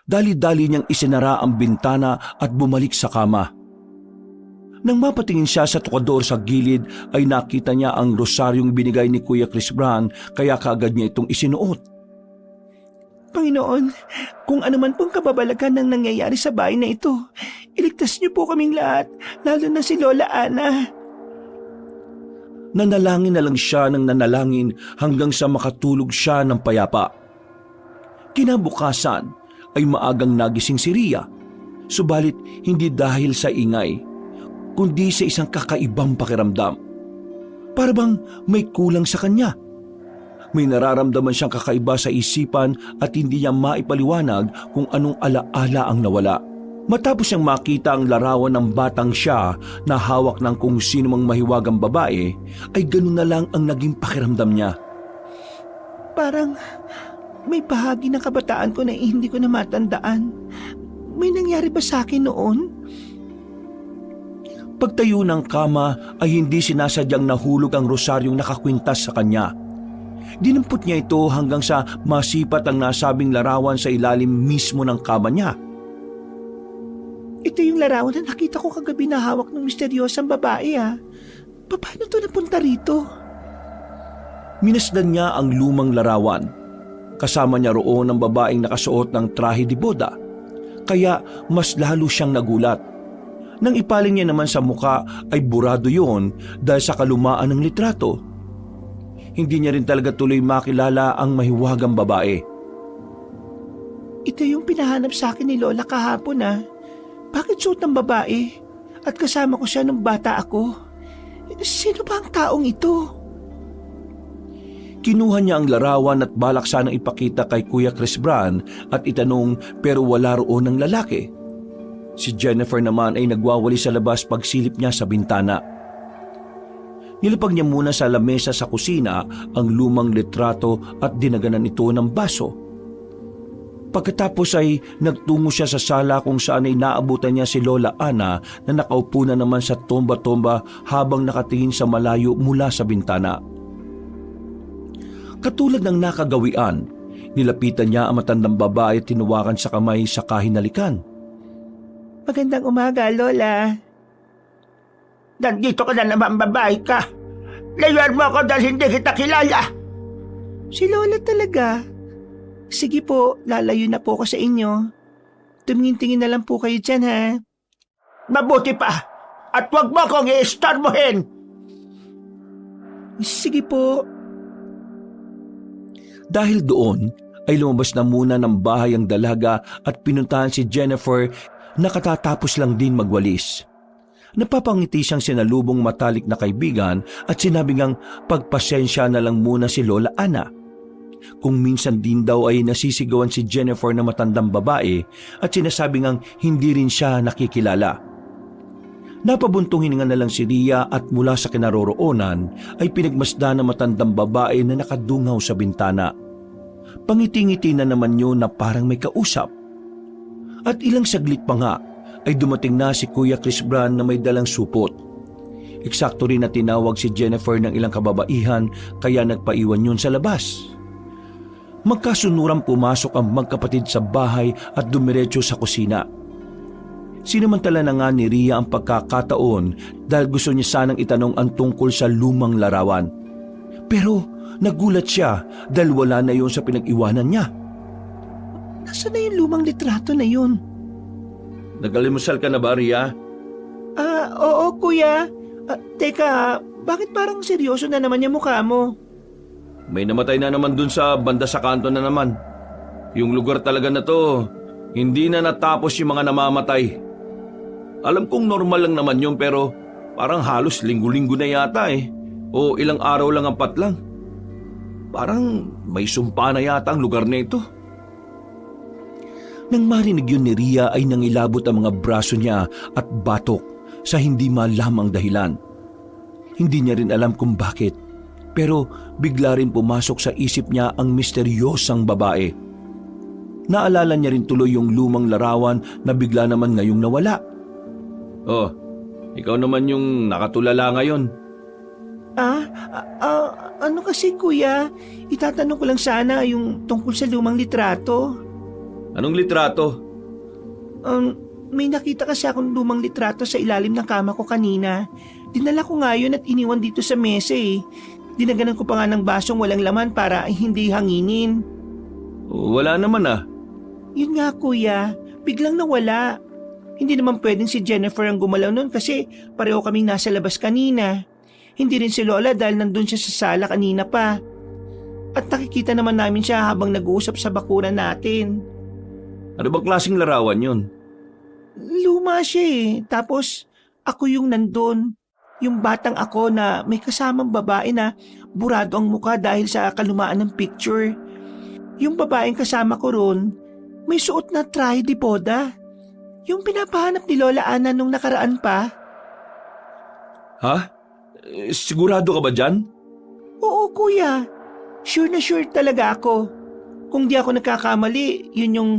Dali-dali niyang isinara ang bintana at bumalik sa kama. Nang mapatingin siya sa tukador sa gilid ay nakita niya ang rosaryong binigay ni Kuya Chris Brown kaya kaagad niya itong isinuot. Panginoon, kung ano man pong kababalagan ng nangyayari sa bahay na ito, iligtas niyo po kaming lahat, lalo na si Lola Ana. Nanalangin na lang siya ng nanalangin hanggang sa makatulog siya ng payapa. Kinabukasan ay maagang nagising si Ria, subalit hindi dahil sa ingay, kundi sa isang kakaibang pakiramdam. Para bang may kulang sa kanya. May nararamdaman siyang kakaiba sa isipan at hindi niya maipaliwanag kung anong alaala ang nawala. Matapos siyang makita ang larawan ng batang siya na hawak ng kung sino mang mahiwagang babae, ay ganun na lang ang naging pakiramdam niya. Parang may bahagi ng kabataan ko na hindi ko na matandaan. May nangyari ba sa akin noon? Pagtayo ng kama ay hindi sinasadyang nahulog ang rosaryong nakakwintas sa kanya. Dinampot niya ito hanggang sa masipat ang nasabing larawan sa ilalim mismo ng kama niya. Ito yung larawan na nakita ko kagabi na hawak ng misteryosang babae Paano to napunta rito? Minasdan niya ang lumang larawan. Kasama niya roon ang babaeng nakasuot ng trahe de boda. Kaya mas lalo siyang nagulat. Nang ipaling niya naman sa muka ay burado yon dahil sa kalumaan ng litrato. Hindi niya rin talaga tuloy makilala ang mahiwagang babae. Ito yung pinahanap sa akin ni Lola kahapon Bakit suot ng babae? At kasama ko siya nung bata ako. Sino ba ang taong ito? Kinuha niya ang larawan at balak sanang ipakita kay Kuya Chris Brown at itanong pero wala roon ng lalaki. Si Jennifer naman ay nagwawali sa labas pagsilip niya sa bintana. Nilapag niya muna sa lamesa sa kusina ang lumang litrato at dinaganan ito ng baso. Pagkatapos ay nagtungo siya sa sala kung saan ay naabutan niya si Lola Ana na nakaupo na naman sa tomba-tomba habang nakatingin sa malayo mula sa bintana. Katulad ng nakagawian, nilapitan niya ang matandang babae at tinuwakan sa kamay sa kahinalikan. Magandang umaga, Lola. Nandito ka na naman, babae ka. Layuan mo ako dahil hindi kita kilala. Si Lola talaga. Sige po, lalayo na po ako sa inyo. Tumingin-tingin na lang po kayo dyan Mabuti pa. At huwag mo akong i-istorbohin. Sige po. Dahil doon ay lumabas na muna ng bahay ang dalaga at pinuntahan si Jennifer na katatapos lang din magwalis. Napapangiti siyang sinalubong matalik na kaibigan at sinabi ngang pagpasensya na lang muna si Lola Ana. Kung minsan din daw ay nasisigawan si Jennifer na matandang babae at sinasabi ngang hindi rin siya nakikilala. Napabuntong hininga na lang si Ria at mula sa kinaroroonan ay pinagmasdan na matandang babae na nakadungaw sa bintana. Pangiti-ngiti na naman yun na parang may kausap. At ilang saglit pa nga ay dumating na si Kuya Chris Brand na may dalang supot. Eksakto rin na tinawag si Jennifer ng ilang kababaihan kaya nagpaiwan yun sa labas. Magkasunurang pumasok ang magkapatid sa bahay at dumiretso sa kusina. Sinamantala na nga ni Ria ang pagkakataon dahil gusto niya sanang itanong ang tungkol sa lumang larawan. Pero nagulat siya dahil wala na yun sa pinag-iwanan niya. Nasaan na yung lumang litrato na yun? Nagalimusal ka na ba, Ria? Oo kuya. Teka, bakit parang seryoso na naman yung mukha mo? May namatay na naman dun sa banda sa kanto na naman. Yung lugar talaga na to, hindi na natapos yung mga namamatay. Alam kong normal lang naman yun pero parang halos linggo-linggo na yata eh. O ilang araw lang ang patlang. Parang may sumpa na yata ang lugar na ito. Nang marinig yun ni Ria ay nangilabot ang mga braso niya at batok sa hindi malamang dahilan. Hindi niya rin alam kung bakit, pero bigla rin pumasok sa isip niya ang misteryosang babae. Naalala niya rin tuloy yung lumang larawan na bigla naman ngayong nawala. Oh, ikaw naman yung nakatulala ngayon. Ano kasi kuya? Itatanong ko lang sana yung tungkol sa lumang litrato. Anong litrato? May nakita kasi akong lumang litrato sa ilalim ng kama ko kanina. Dinala ko nga yun at iniwan dito sa mesa eh. Dinaganan ko pa nga ng basong walang laman para hindi hanginin. Wala naman ah. Yun nga kuya, biglang nawala. Hindi naman pwedeng si Jennifer ang gumalaw nun kasi pareho kaming nasa labas kanina. Hindi rin si Lola dahil nandun siya sa sala kanina pa. At nakikita naman namin siya habang nag-uusap sa bakuran natin. Ano bang klaseng larawan yun? Luma siya eh. Tapos ako yung nandun. Yung batang ako na may kasamang babae na burado ang mukha dahil sa kalumaan ng picture. Yung babaeng kasama ko ron, may suot na traje de boda. Yung pinapahanap ni Lola Ana nung nakaraan pa. Ha? Sigurado ka ba dyan? Oo kuya, sure na sure talaga ako. Kung di ako nagkakamali, yun yung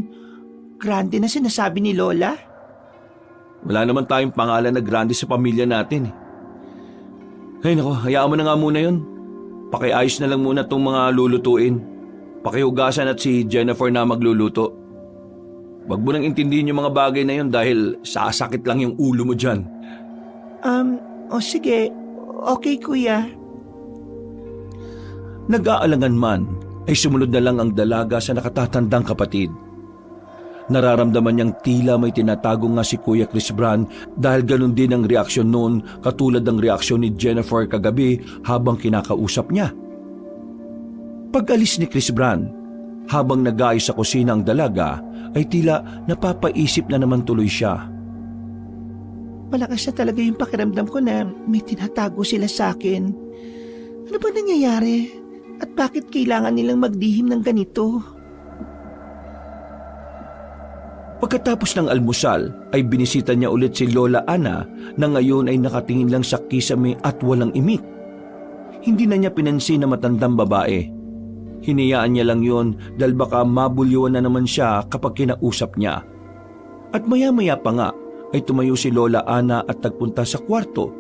Grande na sinasabi ni Lola. Wala naman tayong pangalan na Grande sa pamilya natin eh. Ay nako, hayaan mo na nga muna yun. Pakiayos na lang muna tong mga lulutuin. Pakihugasan at si Jennifer na magluluto. Wag mo nang intindihin yung mga bagay na yun dahil sasakit lang yung ulo mo dyan. Sige. Okay, kuya. Nag-aalangan man, ay sumunod na lang ang dalaga sa nakatatandang kapatid. Nararamdaman niyang tila may tinatago nga si Kuya Chris Brand dahil ganun din ang reaksyon noon katulad ng reaksyon ni Jennifer kagabi habang kinakausap niya. Pag-alis ni Chris Brand, habang nag-aayos sa kusina ang dalaga, ay tila napapaisip na naman tuloy siya. Malakas na talaga yung pakiramdam ko na may tinatago sila sa akin. Ano ba nangyayari? At bakit kailangan nilang magdihim ng ganito? Pagkatapos ng almusal ay binisita niya ulit si Lola Ana na ngayon ay nakatingin lang sa kisame at walang imik. Hindi na niya pinansin na matandang babae. Hinayaan niya lang yon dahil baka mabulyuan na naman siya kapag kinausap niya. At maya-maya pa nga ay tumayo si Lola Ana at nagpunta sa kwarto.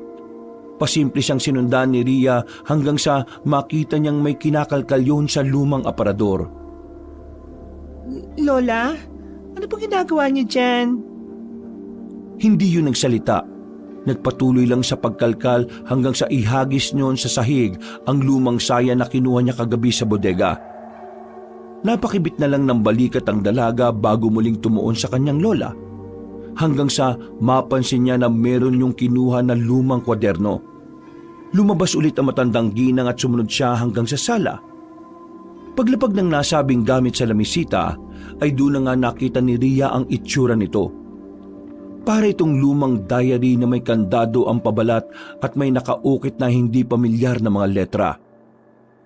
Pasimple siyang sinundan ni Ria hanggang sa makita niyang may kinakalkal yun sa lumang aparador. Lola? Ano pong ginagawa niyo dyan? Hindi yun nagsalita. Nagpatuloy lang sa pagkalkal hanggang sa ihagis niyon sa sahig ang lumang saya na kinuha niya kagabi sa bodega. Napakibit na lang ng balikat ang dalaga bago muling tumuon sa kanyang lola. Hanggang sa mapansin niya na meron yung kinuha na lumang kwaderno. Lumabas ulit ang matandang ginang at sumunod siya hanggang sa sala. Paglapag ng nasabing gamit sa lamisita, ay doon na nga nakita ni Ria ang itsura nito. Para itong lumang diary na may kandado ang pabalat at may nakaukit na hindi pamilyar na mga letra.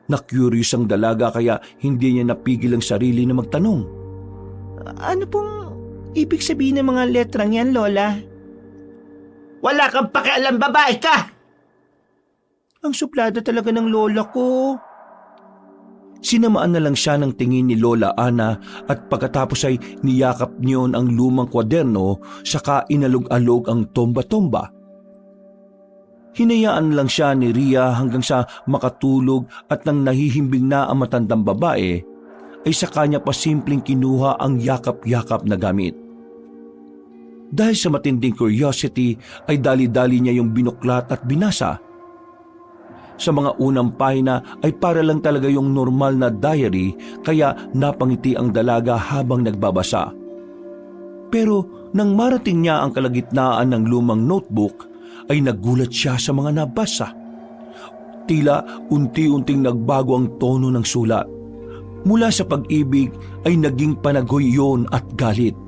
Na-curious ang dalaga kaya hindi niya napigil ang sarili na magtanong. Ano pong ibig sabihin ng mga letrang yan, Lola? Wala kang pakialam, babae ka! Ang suplada talaga ng lola ko. Sinamaan na lang siya ng tingin ni Lola Ana at pagkatapos ay niyakap niyon ang lumang kwaderno saka inalog-alog ang tomba-tomba. Hinayaan lang siya ni Ria hanggang sa makatulog at nang nahihimbing na ang matandang babae ay sa kanya pa simpleng kinuha ang yakap-yakap na gamit. Dahil sa matinding curiosity ay dali-dali niya yung binuklat at binasa. Sa mga unang pahina ay para lang talaga yung normal na diary kaya napangiti ang dalaga habang nagbabasa. Pero nang marating niya ang kalagitnaan ng lumang notebook ay nagulat siya sa mga nabasa. Tila unti-unting nagbago ang tono ng sulat. Mula sa pag-ibig ay naging panagoy at galit.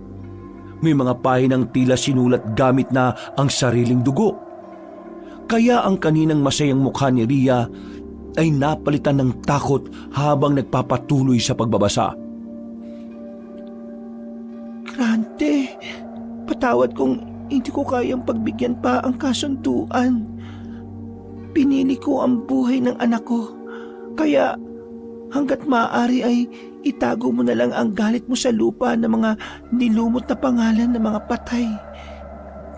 May mga pahinang tila sinulat gamit na ang sariling dugo. Kaya ang kaninang masayang mukha ni Ria ay napalitan ng takot habang nagpapatuloy sa pagbabasa. Grande, patawad kung hindi ko kayang pagbigyan pa ang kasunduan. Pinili ko ang buhay ng anak ko, kaya hanggat maaari ay itago mo na lang ang galit mo sa lupa ng mga nilumot na pangalan ng mga patay.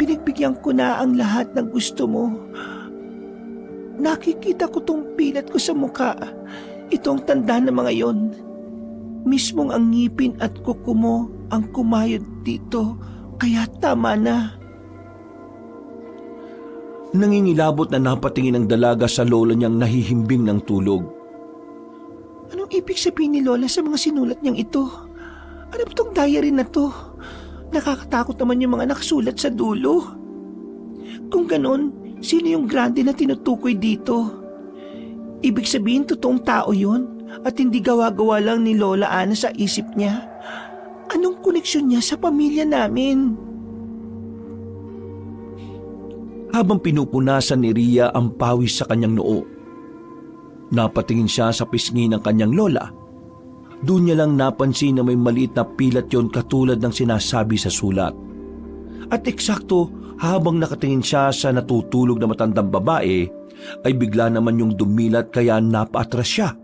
Pinagbigyan ko na ang lahat ng gusto mo. Nakikita ko tong pilat ko sa muka. Itong tanda ng mga yon. Mismong ang ngipin at kuko mo ang kumayod dito. Kaya tama na. Nangingilabot na napatingin ang dalaga sa lola niyang nahihimbing ng tulog. Anong ibig sabihin ni Lola sa mga sinulat niyang ito? Ano ba itong diary na to? Nakakatakot naman yung mga nakasulat sa dulo. Kung ganon, sino yung grande na tinutukoy dito? Ibig sabihin totoong tao yun at hindi gawa-gawa lang ni Lola Ana sa isip niya. Anong koneksyon niya sa pamilya namin? Habang pinupunasan ni Ria ang pawis sa kanyang noo, napatingin siya sa pisngi ng kanyang lola. Doon niya lang napansin na may maliit na pilat yon katulad ng sinasabi sa sulat. At eksakto habang nakatingin siya sa natutulog na matandang babae, ay bigla naman yung dumilat kaya napaatras siya.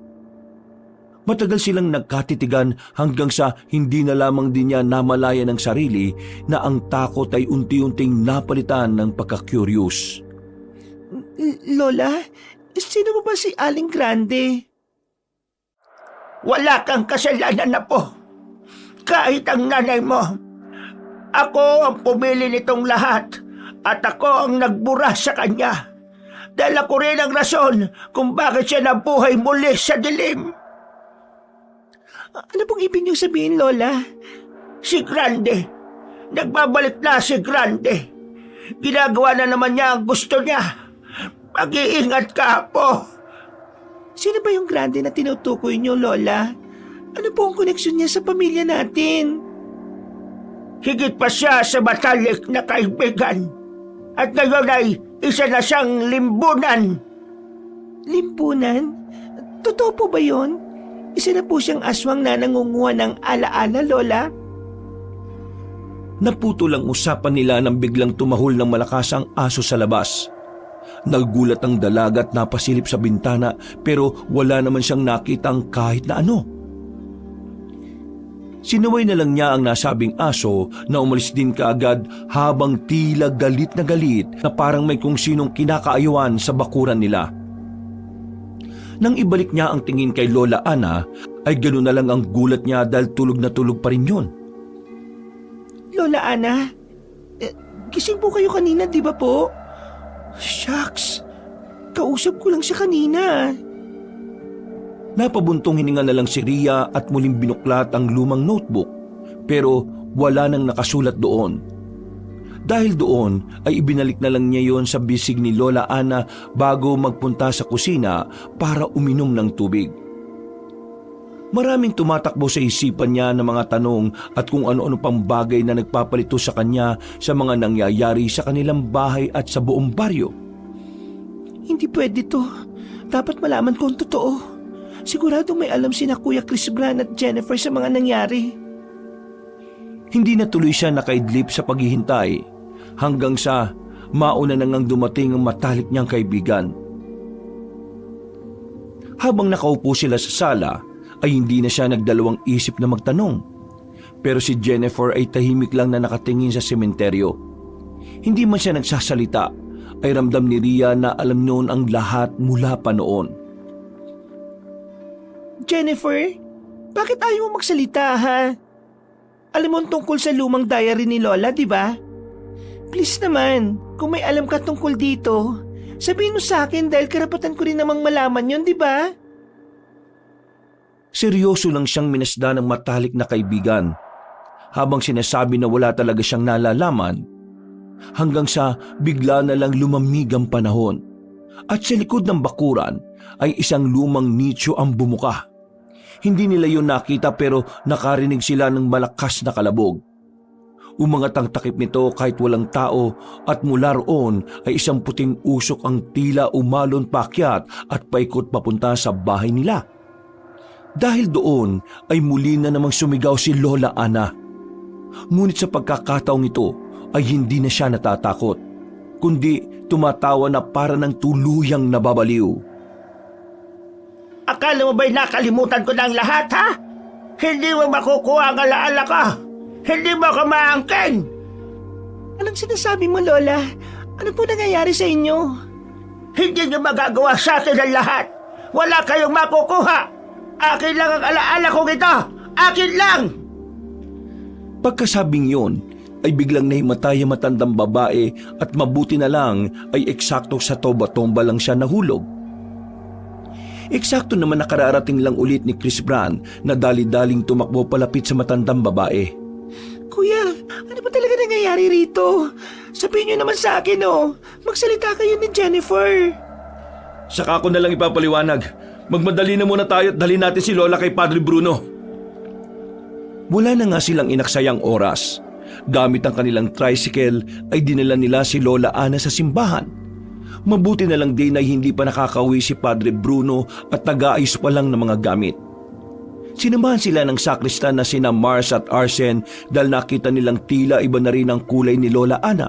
Matagal silang nagkatitigan hanggang sa hindi na lamang din niya namalaya ng sarili na ang takot ay unti-unting napalitan ng pagka-curious. Lola, sino ba si Aling Grande? Wala kang kasalanan na po. Kahit ang nanay mo. Ako ang pumili nitong lahat at ako ang nagbura sa kanya. Dahil ako rin ang rason kung bakit siya nabuhay muli sa dilim. Ano pong ibig niyo sabihin, Lola? Si Grande. Nagbabalik na si Grande. Ginagawa na naman niya ang gusto niya. Mag-iingat ka po. Sino ba yung Grande na tinutukoy niyo, Lola? Ano po ang koneksyon niya sa pamilya natin? Higit pa siya sa matalik na kaibigan. At ngayon ay isa na siyang limbunan. Limpunan? Totoo po ba yun? Isa na po siyang aswang na nangunguha ng alaala, Lola? Naputol ang usapan nila nang biglang tumahol ng malakas ang aso sa labas. Nagulat ang dalaga at napasilip sa bintana pero wala naman siyang nakitang kahit na ano. Sinuway na lang niya ang nasabing aso na umalis din kaagad habang tila galit na parang may kung sinong kinakaayawan sa bakuran nila. Nang ibalik niya ang tingin kay Lola Ana ay ganoon na lang ang gulat niya dahil tulog na tulog pa rin yun. Lola Ana, gising po kayo kanina, di ba po? Shucks, kausap ko lang siya kanina. Napabuntong hininga na lang si Ria at muling binuklat ang lumang notebook pero wala nang nakasulat doon. Dahil doon ay ibinalik na lang niya yon sa bisig ni Lola Ana bago magpunta sa kusina para uminom ng tubig. Maraming tumatakbo sa isipan niya ng mga tanong at kung ano-ano pang bagay na nagpapalito sa kanya sa mga nangyayari sa kanilang bahay at sa buong baryo. Hindi pwede to. Dapat malaman ko ang totoo. Siguradong may alam sina Kuya Chris Bran at Jennifer sa mga nangyari. Hindi na tuloy siya nakaidlip sa paghihintay hanggang sa mauna na ngang dumating ang matalik niyang kaibigan. Habang nakaupo sila sa sala, ay hindi na siya nagdalawang isip na magtanong. Pero si Jennifer ay tahimik lang na nakatingin sa sementeryo. Hindi man siya nagsasalita, ay ramdam ni Rhea na alam noon ang lahat mula pa noon. Jennifer, bakit ayaw mo magsalita ha? Alam mo tungkol sa lumang diary ni Lola, di ba? Please naman, kung may alam ka tungkol dito, sabihin mo sa akin dahil karapatan ko rin namang malaman yun, di ba? Seryoso lang siyang minasda ng matalik na kaibigan habang sinasabi na wala talaga siyang nalalaman hanggang sa bigla na lang lumamig ang panahon at sa likod ng bakuran ay isang lumang nicho ang bumuka. Hindi nila yun nakita pero nakarinig sila ng malakas na kalabog. Umangat ang takip nito kahit walang tao at mula roon ay isang puting usok ang tila umalon paakyat at paikot papunta sa bahay nila. Dahil doon ay muli na namang sumigaw si Lola Ana. Ngunit sa pagkakataong ito ay hindi na siya natatakot, kundi tumatawa na para ng tuluyang nababaliw. Akala mo ba'y nakalimutan ko ng lahat, ha? Hindi mo makukuha ang alaala ko. Hindi mo ko maangkin. Anong sinasabi mo, Lola? Ano po nangyayari sa inyo? Hindi niyo magagawa sa akin ang lahat. Wala kayong makukuha. Akin lang ang alaala kong ito! Akin lang! Pagkasabing yon, ay biglang nahimatay ang matandang babae at mabuti na lang ay eksakto sa tomba-tomba lang siya nahulog. Eksakto naman nakararating lang ulit ni Chris Bran na dali-daling tumakbo palapit sa matandang babae. Kuya, ano ba talaga nangyayari rito? Sabihin niyo naman sa akin, oh. Magsalita kayo ni Jennifer. Saka ko na lang ipapaliwanag. Magmadali na muna tayo at dalhin natin si Lola kay Padre Bruno. Wala na nga silang inaksayang oras. Gamit ang kanilang tricycle ay dinala nila si Lola Ana sa simbahan. Mabuti na lang din ay hindi pa nakakauwi si Padre Bruno at nag-aayos pa lang ng mga gamit. Sinamahan sila ng sakristan na sina Mars at Arsen dahil nakita nilang tila iba na rin ang kulay ni Lola Ana.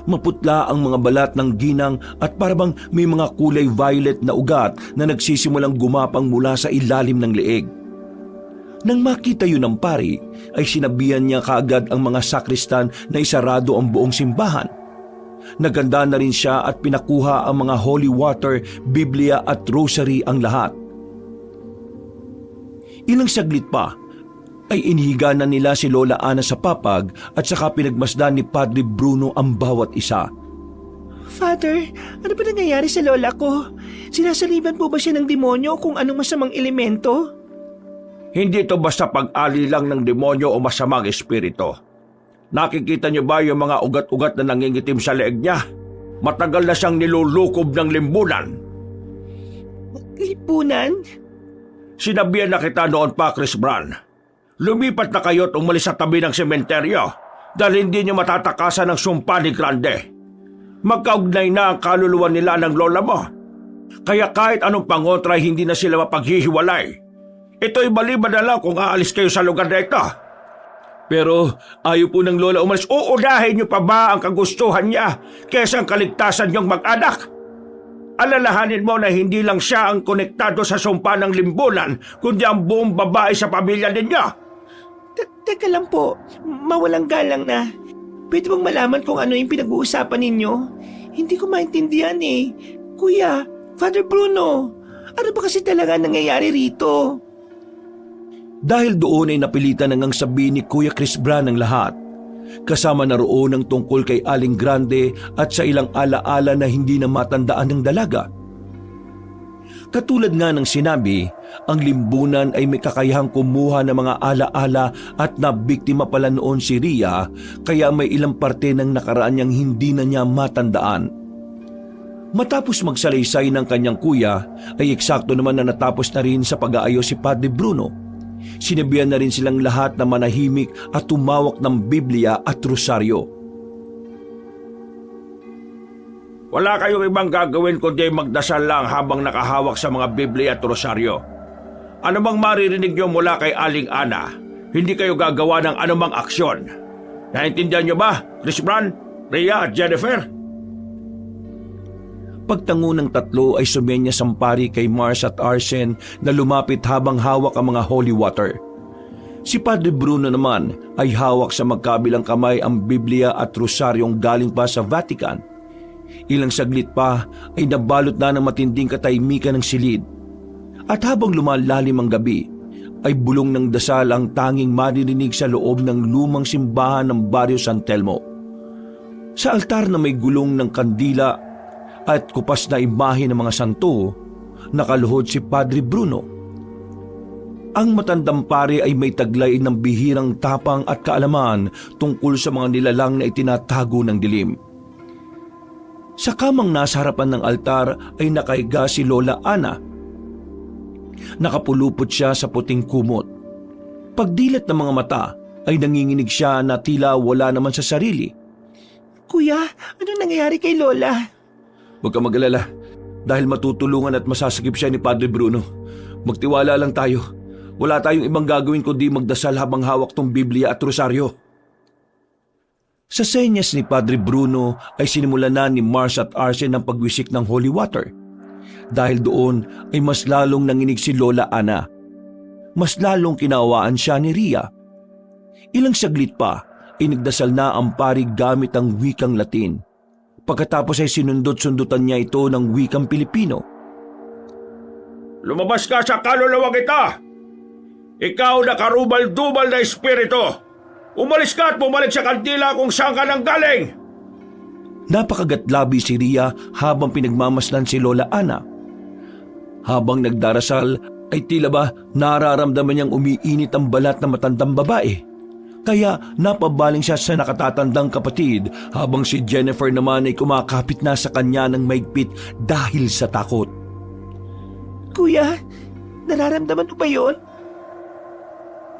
Maputla ang mga balat ng ginang at parabang may mga kulay violet na ugat na nagsisimulang gumapang mula sa ilalim ng leeg. Nang makita yun ng pari, ay sinabihan niya kaagad ang mga sakristan na isarado ang buong simbahan. Naganda na rin siya at pinakuha ang mga holy water, Biblia at rosary ang lahat. Ilang saglit pa, ay inihiga na nila si Lola Ana sa papag at saka pinagmasdan ni Padre Bruno ang bawat isa. Father, ano ba nangyayari sa lola ko? Sinasaliban po ba siya ng demonyo kung anong masamang elemento? Hindi ito basta pag-ali lang ng demonyo o masamang espiritu. Nakikita niyo ba yung mga ugat-ugat na nangingitim sa leeg niya? Matagal na siyang nilulukob ng limbunan. Lipunan? Sinabihan na kita noon pa, Chris Bran. Lumipat na kayo at umalis sa tabi ng sementeryo dahil hindi niyo matatakasan ng sumpa ni Grande. Magkaugnay na ang kaluluwa nila ng lola mo. Kaya kahit anong pangontra hindi na sila mapaghihiwalay. Ito'y maliban na lang kung aalis kayo sa lugar na ito. Pero ayaw po ng lola umalis. Uunahin niyo pa ba ang kagustuhan niya kaysa ang kaligtasan niyong mag-anak? Alalahanin mo na hindi lang siya ang konektado sa sumpa ng limbunan kundi ang buong babae sa pamilya ninyo. Teka lang po, mawalang galang na. Pwede bang malaman kung ano yung pinag-uusapan ninyo? Hindi ko maintindihan eh. Kuya, Father Bruno, ano ba kasi talaga nangyayari rito? Dahil doon ay napilitan nang sabihin ni Kuya Chris Bran ang lahat. Kasama na roon ang tungkol kay Aling Grande at sa ilang alaala na hindi na matandaan ng dalaga. Katulad nga ng sinabi, ang limbunan ay may kakayahang kumuha ng mga alaala at nabiktima pala noon si Rhea kaya may ilang parte ng nakaraan niyang hindi na niya matandaan. Matapos magsalaysay ng kanyang kuya, ay eksakto naman na natapos na rin sa pag-aayos si Padre Bruno. Sinabihan na rin silang lahat na manahimik at tumawak ng Biblia at rosaryo. Wala kayong ibang gagawin kundi magdasal lang habang nakahawak sa mga Biblia at rosaryo. Ano bang maririnig nyo mula kay Aling Ana, hindi kayo gagawa ng anumang aksyon. Naintindihan nyo ba, Chris Bran, Rhea at Jennifer? Pagtango ng tatlo ay sumenya sampari kay Mars at Arsene na lumapit habang hawak ang mga holy water. Si Padre Bruno naman ay hawak sa magkabilang kamay ang Biblia at rosaryong galing pa sa Vatican. Ilang saglit pa ay nabalot na ng matinding katahimikan ng silid. At habang lumalalim ang gabi, ay bulong ng dasal ang tanging maririnig sa loob ng lumang simbahan ng Barrio San Telmo. Sa altar na may gulong ng kandila at kupas na imahe ng mga santo, nakaluhod si Padre Bruno. Ang matandang pare ay may taglay ng bihirang tapang at kaalaman tungkol sa mga nilalang na itinatago ng dilim. Sa kamang nasa harapan ng altar ay nakahiga si Lola Ana. Nakapulupot siya sa puting kumot. Pagdilat ng mga mata ay nanginginig siya na tila wala naman sa sarili. Kuya, ano nangyayari kay Lola? Huwag ka mag-alala, dahil matutulungan at masasakip siya ni Padre Bruno. Magtiwala lang tayo. Wala tayong ibang gagawin kundi magdasal habang hawak tong Biblia at rosaryo. Sa senyas ni Padre Bruno ay sinimulan na ni Mars at Arsene ang pagwisik ng holy water. Dahil doon ay mas lalong nanginig si Lola Ana. Mas lalong kinawaan siya ni Rhea. Ilang saglit pa ay nagdasal na ang pari gamit ang wikang Latin. Pagkatapos ay sinundot-sundutan niya ito ng wikang Pilipino. Lumabas ka sa kaluluwa kita! Ikaw na karubal-dubal na espiritu! Umalis ka at bumalik sa kantila kung saan ka nang galing! Napakagatlabi si Rhea habang pinagmamasdan si Lola Ana. Habang nagdarasal ay tila ba nararamdaman niyang umiinit ang balat ng matandang babae. Kaya napabaling siya sa nakatatandang kapatid habang si Jennifer naman ay kumakapit na sa kanya ng maigpit dahil sa takot. Kuya, nararamdaman mo ba yun?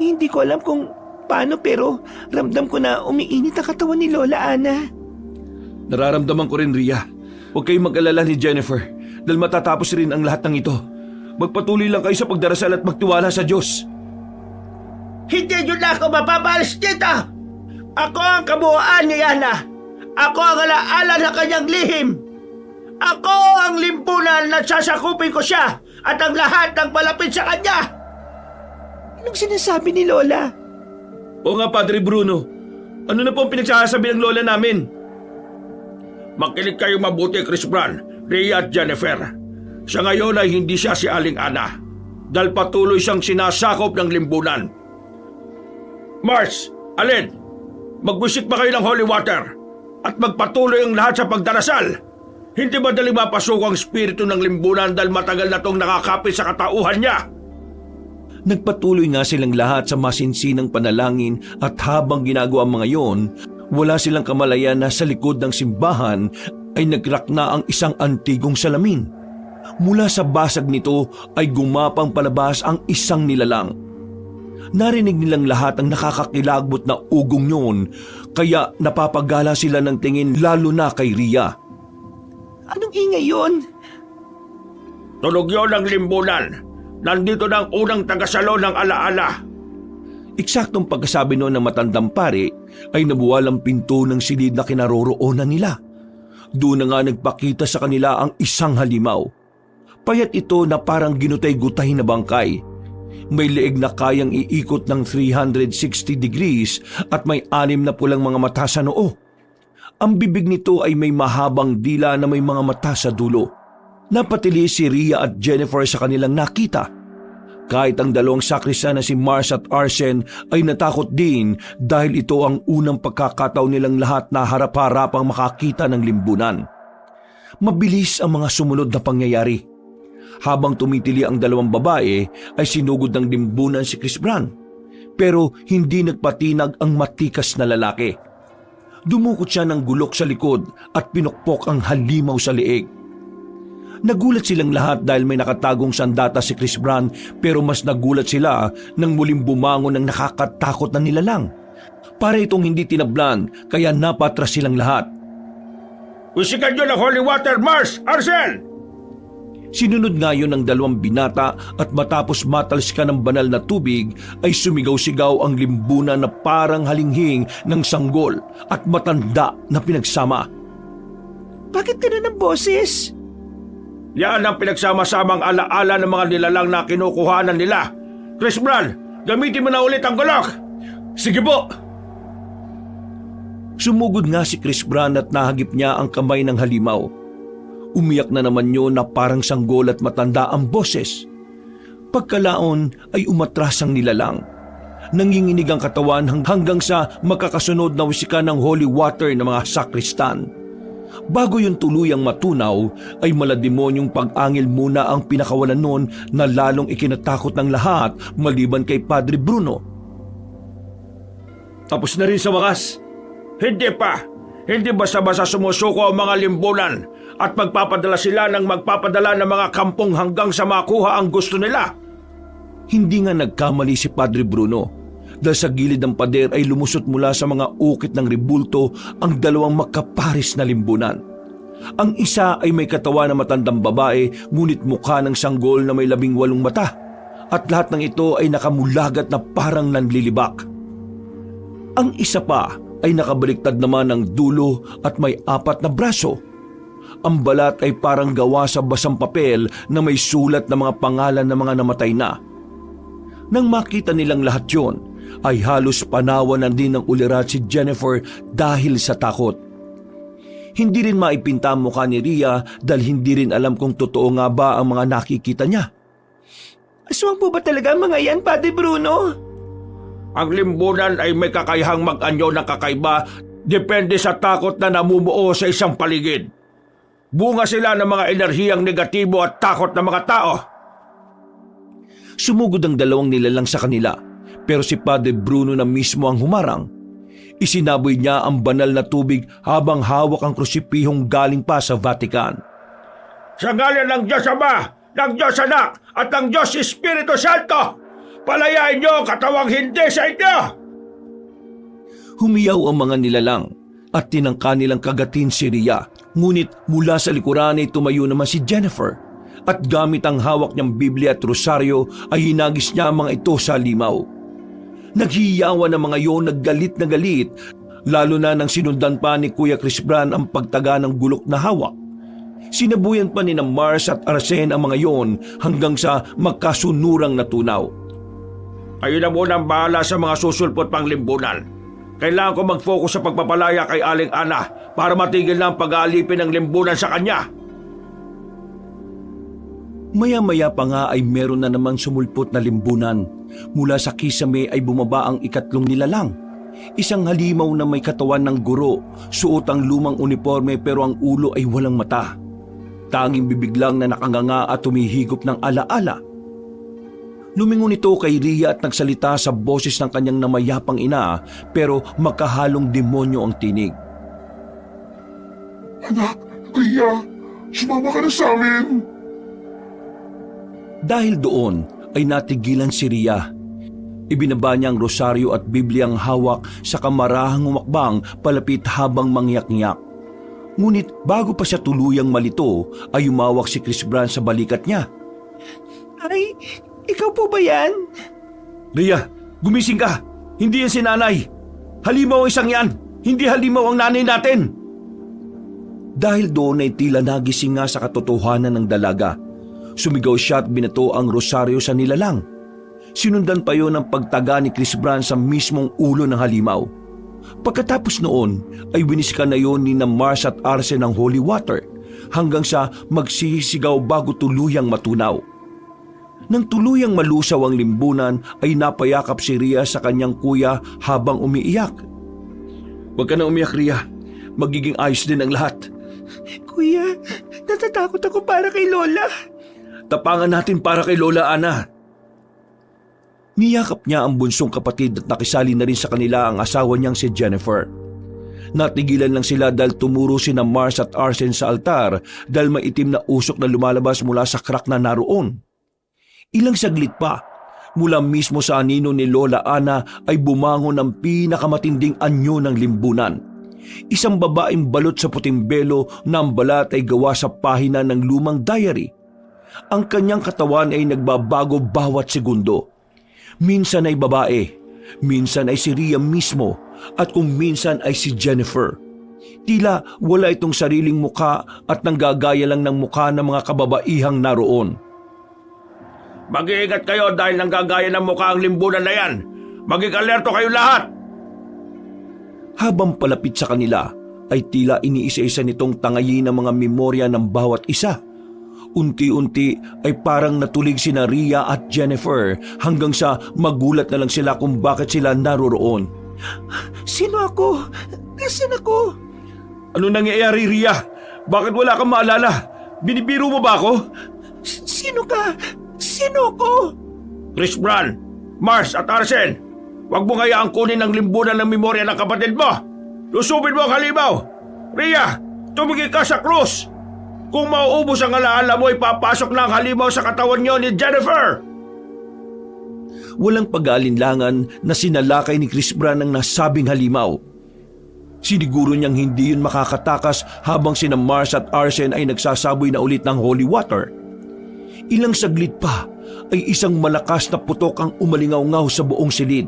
Hindi ko alam kung paano pero ramdam ko na umiinit ang katawan ni Lola Ana. Nararamdaman ko rin, Rhea. Huwag kayong mag-alala ni Jennifer dahil matatapos rin ang lahat ng ito. Magpatuloy lang kayo sa pagdarasal at magtiwala sa Diyos. Hindi nyo na ako mapapalis dito! Ako ang kabuuan ni Ana! Ako ang alaala ng kanyang lihim! Ako ang limpunan na sasakupin ko siya at ang lahat ng malapit sa kanya! Anong sinasabi ni Lola? Oo nga, Padre Bruno. Ano na po ang pinagsasabi ng lola namin? Makinig kayong mabuti, Chris Bran, Rhea at Jennifer. Sa ngayon ay hindi siya si Aling Ana dahil patuloy siyang sinasakop ng limbunan. Mars, Alin, magwisik ba kayo ng holy water at magpatuloy ang lahat sa pagdarasal? Hindi ba dali mapasok ang espiritu ng limbunan dahil matagal na tong nakakapit sa katauhan niya? Nagpatuloy nga silang lahat sa masinsinang panalangin at habang ginagawa ang mga yon, wala silang kamalayan na sa likod ng simbahan ay nagkrak na ang isang antigong salamin. Mula sa basag nito ay gumapang palabas ang isang nilalang. Narinig nilang lahat ang nakakakilagbot na ugong yun, kaya napapagala sila ng tingin lalo na kay Rhea. Anong ingay yun? Tunog yun ng limbunan. Nandito na ang unang tagasalo ng alaala. Eksaktong pagkasabi noon ng matandang pare ay nabuwal ang pinto ng silid na kinaroroonan nila. Doon na nga nagpakita sa kanila ang isang halimaw. Payat ito na parang ginutay-gutay na bangkay. May leeg na kayang iikot ng 360 degrees at may 6 na pulang mga mata sa noo. Ang bibig nito ay may mahabang dila na may mga mata sa dulo. Napatili si Rhea at Jennifer sa kanilang nakita. Kahit ang dalawang sakrisan na si Mars at Arsene ay natakot din dahil ito ang unang pagkakataon nilang lahat na harap-harapang makakita ng limbunan. Mabilis ang mga sumunod na pangyayari. Habang tumitili ang dalawang babae ay sinugod ng limbunan si Chris Bran. Pero hindi nagpatinag ang matikas na lalaki. Dumukot siya ng gulok sa likod at pinukpok ang halimaw sa leeg. Nagulat silang lahat dahil may nakatagong sandata si Chris Brand, pero mas nagulat sila nang muling bumangon ng nakakatakot na nilalang. Para itong hindi tinablan, kaya napatras silang lahat. Usikan nyo ng holy water, Mars! Arcel! Sinunod nga yun ng 2 binata at matapos matalsikan ng banal na tubig ay sumigaw-sigaw ang limbunan na parang halinghing ng sanggol at matanda na pinagsama. Bakit ganun ang boses? Yan ang pinagsama-samang alaala ng mga nilalang na kinukuhanan nila. Chris Brand, gamitin mo na ulit ang gulok! Sige po! Sumugod nga si Chris Brand at nahagip niya ang kamay ng halimaw. Umiyak na naman yun na parang sanggol at matanda ang boses. Pagkalaon ay umatras ang nilalang. Nanginginig ang katawan hanggang sa makakasunod na wisikan ng holy water ng mga sakristan. Bago yung tuluyang matunaw, ay malademonyong pag-angil muna ang pinakawalan nun na lalong ikinatakot ng lahat maliban kay Padre Bruno. Tapos na rin sa wakas. Hindi pa! Hindi basta-basta sumusuko ang mga limbunan at magpapadala sila ng magpapadala ng mga kampong hanggang sa makuha ang gusto nila. Hindi nga nagkamali si Padre Bruno. Dahil sa gilid ng pader ay lumusot mula sa mga ukit ng ribulto ang 2 magkaparis na limbunan. Ang isa ay may katawan na matandang babae ngunit mukha ng sanggol na may 18 mata at lahat ng ito ay nakamulagat na parang nanlilibak. Ang isa pa ay nakabaliktad naman ng dulo at may 4 na braso. Ang balat ay parang gawa sa basang papel na may sulat na mga pangalan ng mga namatay na. Nang makita nilang lahat yon, ay halos panawanan din ng ulirat si Jennifer dahil sa takot. Hindi rin maipinta ang mukha ni Rhea dahil hindi rin alam kung totoo nga ba ang mga nakikita niya. Aswang po ba talaga ang mga yan, Padre Bruno? Ang limbunan ay may kakayahang mag-anyo ng kakaiba depende sa takot na namumuo sa isang paligid. Bunga sila ng mga enerhiyang negatibo at takot ng mga tao. Sumugod ang 2 nilalang sa kanila, pero si Padre Bruno na mismo ang humarang. Isinaboy niya ang banal na tubig habang hawak ang krusipihong galing pa sa Vatican. Sa ngalan ng Diyos Ama, ng Diyos Anak, at ng Diyos Espiritu Santo, palayain niyo ang katawang hindi sa inyo! Humiyaw ang mga nilalang at tinangka nilang kagatin si Rhea. Ngunit mula sa likuran ay tumayo naman si Jennifer at gamit ang hawak niyang Biblia at rosaryo ay hinagis niya ang mga ito sa limaw. Naghihiyawan ang mga yon, naggalit na galit, lalo na nang sinundan pa ni Kuya Chris Brand ang pagtaga ng gulok na hawak. Sinabuyan pa ni Mars at Arsen ang mga yon hanggang sa magkasunurang natunaw. Kayo na muna ang bahala sa mga susulpot pang limbunan. Kailangan ko mag-focus sa pagpapalaya kay Aling Ana para matigil na ang pag-aalipin ng limbunan sa kanya. Maya-maya pa nga ay meron na namang sumulpot na limbunan. Mula sa kisame ay bumaba ang 3 nilalang. Isang halimaw na may katawan ng guro, suot ang lumang uniforme pero ang ulo ay walang mata. Tanging bibig lang na nakanganga at tumihigop ng alaala. Lumingon ito kay Rhea at nagsalita sa boses ng kanyang namayapang ina pero magkahalong demonyo ang tinig. Anak, Rhea, sumama ka na sa amin. Dahil doon ay natigilan si Rhea. Ibinaba niya ang rosaryo at Bibliang hawak sa kamarahang umakbang palapit habang mangyak-ngyak. Ngunit bago pa siya tuluyang malito ay umawak si Chris Brand sa balikat niya. Ay, ikaw po ba yan? Rhea, gumising ka! Hindi yan si nanay! Halimaw ang isang yan! Hindi halimaw ang nanay natin! Dahil doon ay tila nagising nga sa katotohanan ng dalaga. Sumigaw siya at binato ang rosaryo sa nilalang. Sinundan pa yon ng pagtaga ni Chris Brand sa mismong ulo ng halimaw. Pagkatapos noon ay winisikan na yon ni Mars at Arsen ng holy water hanggang sa magsisigaw bago tuluyang matunaw. Nang tuluyang malusaw ang limbunan ay napayakap si Rhea sa kanyang kuya habang umiiyak. Huwag ka na umiyak, Rhea. Magiging ayos din ang lahat. Kuya, natatakot ako para kay Lola. Tapangan natin para kay Lola Ana. Niyakap niya ang bunsong kapatid at nakisali na rin sa kanila ang asawa niyang si Jennifer. Natigilan lang sila dahil tumuro sina Mars at Arsene sa altar dahil may itim na usok na lumalabas mula sa crack na naroon. Ilang saglit pa, mula mismo sa anino ni Lola Ana ay bumangon ang pinakamatinding anyo ng limbunan. Isang babaeng balot sa puting belo na ang balat ay gawa sa pahina ng lumang diary. Ang kanyang katawan ay nagbabago bawat segundo. Minsan ay babae, minsan ay si Rhea mismo, at kung minsan ay si Jennifer. Tila wala itong sariling muka at nanggagaya lang ng muka ng mga kababaihang naroon. Mag-iingat kayo dahil nanggagaya ng mukha ang limbunan na yan. Maging alerto kayo lahat! Habang palapit sa kanila, ay tila iniisa-isa nitong tangayin ang mga memorya ng bawat isa. Unti-unti ay parang natulig sina Rhea at Jennifer hanggang sa magulat na lang sila kung bakit sila naroroon. Sino ako? Nasaan ako? Ano nangyayari, Rhea? Bakit wala kang maalala? Binibiro mo ba ako? Sino ka? Sino ko? Chris Bran, Mars at Arsene, huwag mo ngayaang kunin ang limbunan ng memorya ng kapatid mo. Lusubin mo ang halimaw. Rhea, tumigil ka sa krus. Kung mauubos ang alaala mo, ipapasok na ang halimaw sa katawan niyo ni Jennifer. Walang pag-aalinlangan na sinalakay ni Chris Bran ang nasabing halimaw. Siniguro niyang hindi yun makakatakas habang sina Mars at Arsene ay nagsasaboy na ulit ng holy water. Ilang saglit pa ay isang malakas na putok ang umalingaw-ngaw sa buong silid.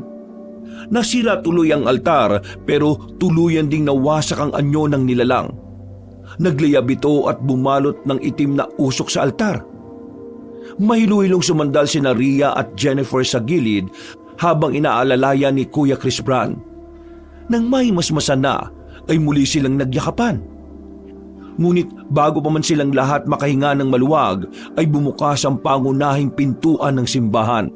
Nasira tuloy ang altar pero tuluyan ding nawasak ang anyo ng nilalang. Naglayab ito at bumalot ng itim na usok sa altar. Mahilo-hilong sumandal sina Rhea at Jennifer sa gilid habang inaalalayan ni Kuya Chris Bran. Nang may masmasan na ay muli silang nagyakapan. Ngunit bago pa man silang lahat makahinga ng maluwag ay bumukas ang pangunahing pintuan ng simbahan.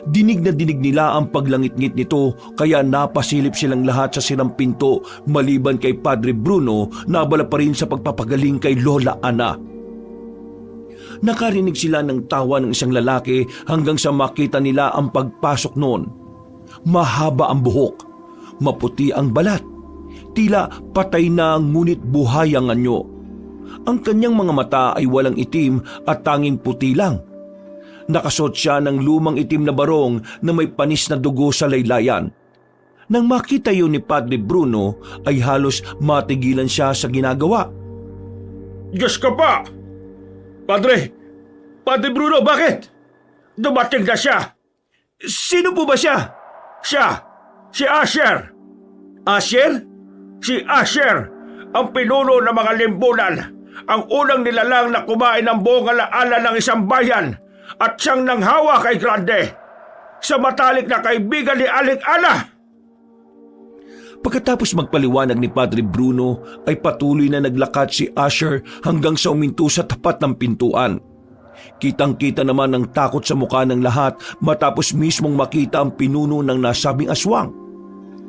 Dinig na dinig nila ang paglangit-ngit nito kaya napasilip silang lahat sa sirang pinto maliban kay Padre Bruno na abala pa rin sa pagpapagaling kay Lola Ana. Nakarinig sila ng tawa ng isang lalaki hanggang sa makita nila ang pagpasok noon. Mahaba ang buhok, maputi ang balat, tila patay na ngunit buhay ang anyo. Ang kanyang mga mata ay walang itim at tanging puti lang. Nakasuot siya ng lumang itim na barong na may panis na dugo sa laylayan. Nang makita yun ni Padre Bruno ay halos matigilan siya sa ginagawa. Diyos ka pa! Padre Bruno, bakit? Dumating na siya! Sino po ba siya? Si Asher! Asher? Si Asher, ang pinuno ng mga limbunan, ang unang nilalang na kumain ng buong alaala ng isang bayan at siyang nanghawa kay Grande sa matalik na kaibigan ni Aling Ana. Pagkatapos magpaliwanag ni Padre Bruno ay patuloy na naglakad si Asher hanggang sa uminto sa tapat ng pintuan. Kitang-kita naman ang takot sa mukha ng lahat matapos mismong makita ang pinuno ng nasabing aswang.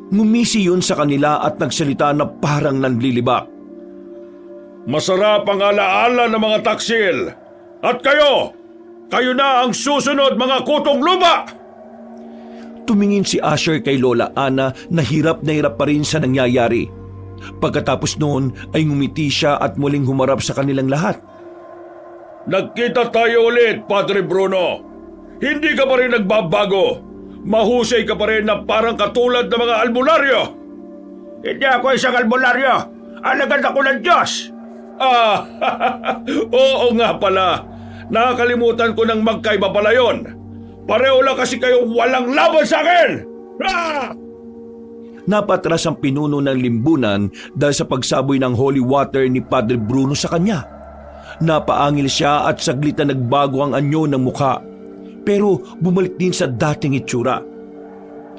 Ngumisi yun sa kanila at nagsalita na parang nanlilibak. Masarap ang alaala ng mga taksil. At kayo na ang susunod mga kutong lupa! Tumingin si Asher kay Lola Ana na hirap pa rin sa nangyayari. Pagkatapos noon ay ngumiti siya at muling humarap sa kanilang lahat. Nagkita tayo ulit, Padre Bruno. Hindi ka pa rin nagbabago. Mahusay ka pa rin na parang katulad ng mga albularyo. Hindi ako isang albularyo. Alagad ako ng Diyos. Oo nga pala. Nakakalimutan ko nang magkaiba pala yun. Pareho lang kasi kayong walang laban sa akin! Napatras ang pinuno ng limbunan dahil sa pagsaboy ng holy water ni Padre Bruno sa kanya. Napaangil siya at saglit na nagbago ang anyo ng mukha. Pero bumalik din sa dating itsura.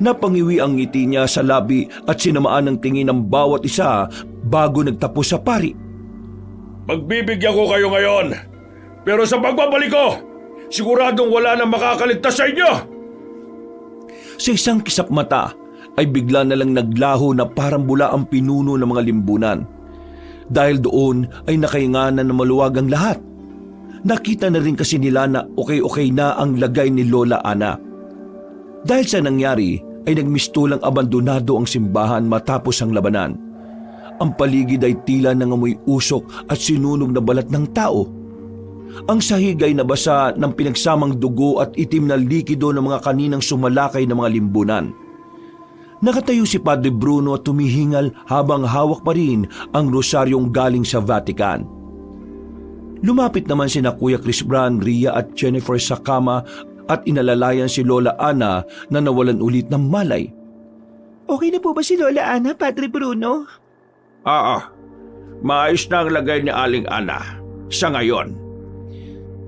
Napangiwi ang ngiti niya sa labi at sinamaan ng tingin ng bawat isa bago nagtapos sa pari. Magbibigyan ko kayo ngayon. Pero sa pagbabalik ko, siguradong wala nang makakaligtas sa inyo. Sa isang kisap mata ay bigla na lang naglaho na parang bula ang pinuno ng mga limbunan. Dahil doon ay nakahinga na maluwag ang lahat. Nakita na rin kasi nila na okay na ang lagay ni Lola Ana. Dahil sa nangyari ay nagmistulang abandonado ang simbahan matapos ang labanan. Ang paligid ay tila nangamoy usok at sinunog na balat ng tao. Ang sahig ay nabasa ng pinagsamang dugo at itim na likido ng mga kaninang sumalakay na mga limbunan. Nakatayo si Padre Bruno at tumihingal habang hawak pa rin ang rosaryong galing sa Vatican. Lumapit naman sina Kuya Crisbran, Ria at Jennifer sa kama at inalalayan si Lola Ana na nawalan ulit ng malay. Okay na po ba si Lola Ana, Padre Bruno? Maayos na ang lagay ni Aling Ana sa ngayon.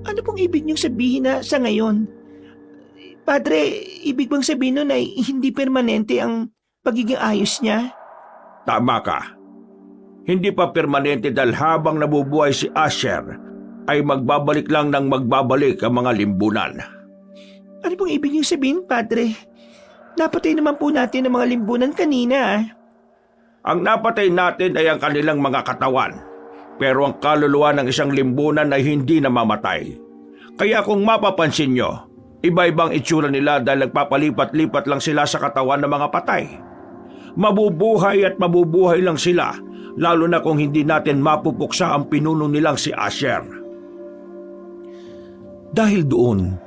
Ano pong ibig niyong sabihin na sa ngayon? Padre, ibig bang sabihin nun ay hindi permanente ang pagiging ayos niya? Tama ka. Hindi pa permanente dahil habang nabubuhay si Asher ay magbabalik lang ng magbabalik ang mga limbunan. Ano pong ibig niyong sabihin, Padre? Napatay naman po natin ang mga limbunan kanina. Ang napatay natin ay ang kanilang mga katawan. Pero ang kaluluwa ng isang limbunan ay hindi namamatay. Kaya kung mapapansin nyo, iba-ibang itsura nila dahil nagpapalipat-lipat lang sila sa katawan ng mga patay. Mabubuhay at mabubuhay lang sila, lalo na kung hindi natin mapupuksa ang pinuno nilang si Asher. Dahil doon,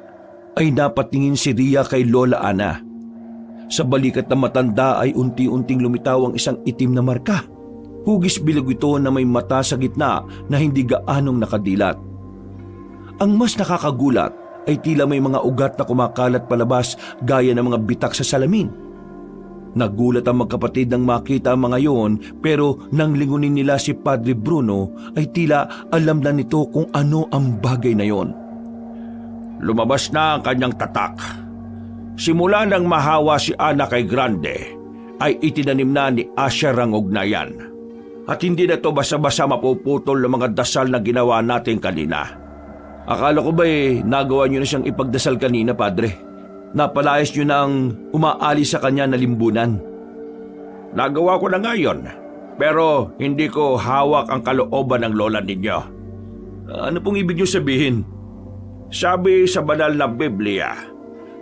ay napatingin si Ria kay Lola Ana. Sa balikat ng matanda ay unti-unting lumitaw ang isang itim na marka. Hugis bilog ito na may mata sa gitna na hindi gaanong nakadilat. Ang mas nakakagulat ay tila may mga ugat na kumakalat palabas gaya ng mga bitak sa salamin. Nagulat ang magkapatid nang makita ang mga yon, pero nang lingunin nila si Padre Bruno ay tila alam na nito kung ano ang bagay na yon. Lumabas na ang kanyang tatak. Simula nang mahawa si Ana kay Grande, ay itinanim na ni Asher ang ugnayan. At hindi na to basa-basa mapuputol ng mga dasal na ginawa natin kanina. Akala ko ba nagawa nyo na siyang ipagdasal kanina, Padre? Napalayas nyo na ang umaalis sa kanya na limbunan. Nagawa ko na ngayon, pero hindi ko hawak ang kalooban ng lola ninyo. Ano pong ibig nyo sabihin? Sabi sa banal na Biblia,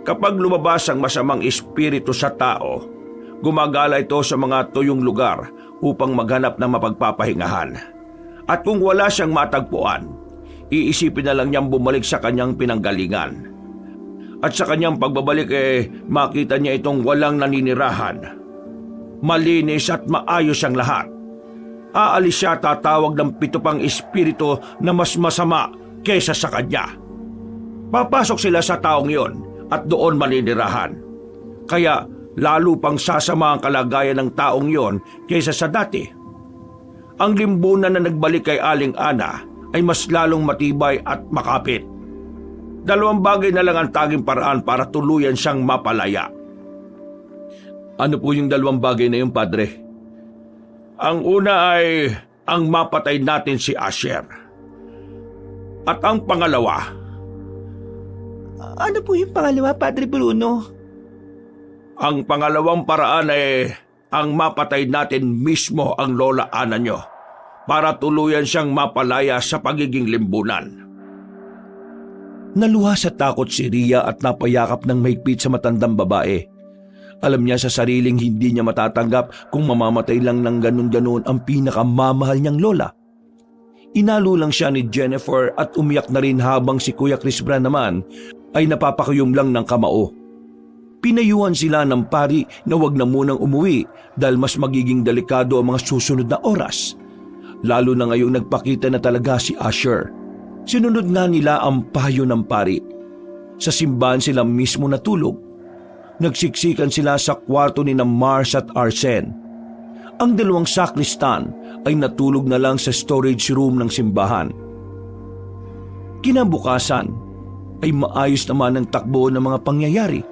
kapag lumabas ang masamang espiritu sa tao, gumagala ito sa mga tuyong lugar upang maghanap ng mapagpapahingahan. At kung wala siyang matagpuan, iisipin na lang niyang bumalik sa kanyang pinanggalingan. At sa kanyang pagbabalik makita niya itong walang naninirahan. Malinis at maayos ang lahat. Aalis siya, tatawag ng 7 pang espiritu na mas masama kaysa sa kanya. Papasok sila sa taong yon at doon maninirahan. Kaya lalo pang sasama ang kalagayan ng taong yon kaysa sa dati. Ang limbunan na nagbalik kay Aling Ana ay mas lalong matibay at makapit. 2 bagay na lang ang tanging paraan para tuluyan siyang mapalaya. Ano po yung 2 bagay na yung, Padre? Ang una ay ang mapatay natin si Asher. At ang pangalawa, Ano po yung pangalawa, Padre Bruno? ang pangalawang paraan ay ang mapatay natin mismo ang Lola Ana nyo para tuluyan siyang mapalaya sa pagiging limbunan. Naluha sa takot si Ria at napayakap ng mahigpit sa matandang babae. Alam niya sa sariling hindi niya matatanggap kung mamamatay lang ng ganun-ganun ang pinakamamahal niyang lola. Inalo lang siya ni Jennifer at umiyak na rin habang si Kuya Crisbran naman ay napapakuyom lang ng kamao. Pinayuhan sila ng pari na wag na munang umuwi dahil mas magiging delikado ang mga susunod na oras. Lalo na ngayong nagpakita na talaga si Asher. Sinunod nga nila ang payo ng pari. Sa simbahan sila mismo natulog. Nagsiksikan sila sa kwarto ni na Mars at Arsen. Ang 2 sakristan ay natulog na lang sa storage room ng simbahan. Kinabukasan ay maayos naman ang takbo ng mga pangyayari.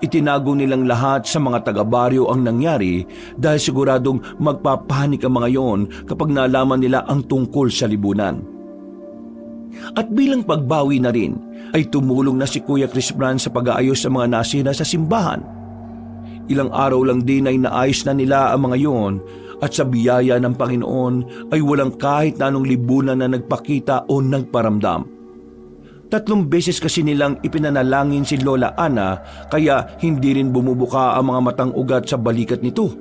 Itinago nilang lahat sa mga taga-baryo ang nangyari dahil siguradong magpapanik ang mga yon kapag nalaman nila ang tungkol sa libunan. At bilang pagbawi na rin ay tumulong na si Kuya Crisbran sa pag-aayos sa mga nasira sa simbahan. Ilang araw lang din ay naayos na nila ang mga yon at sa biyaya ng Panginoon ay walang kahit na anong libunan na nagpakita o nagparamdam. 3 beses kasi nilang ipinanalangin si Lola Ana kaya hindi rin bumubuka ang mga matang ugat sa balikat nito.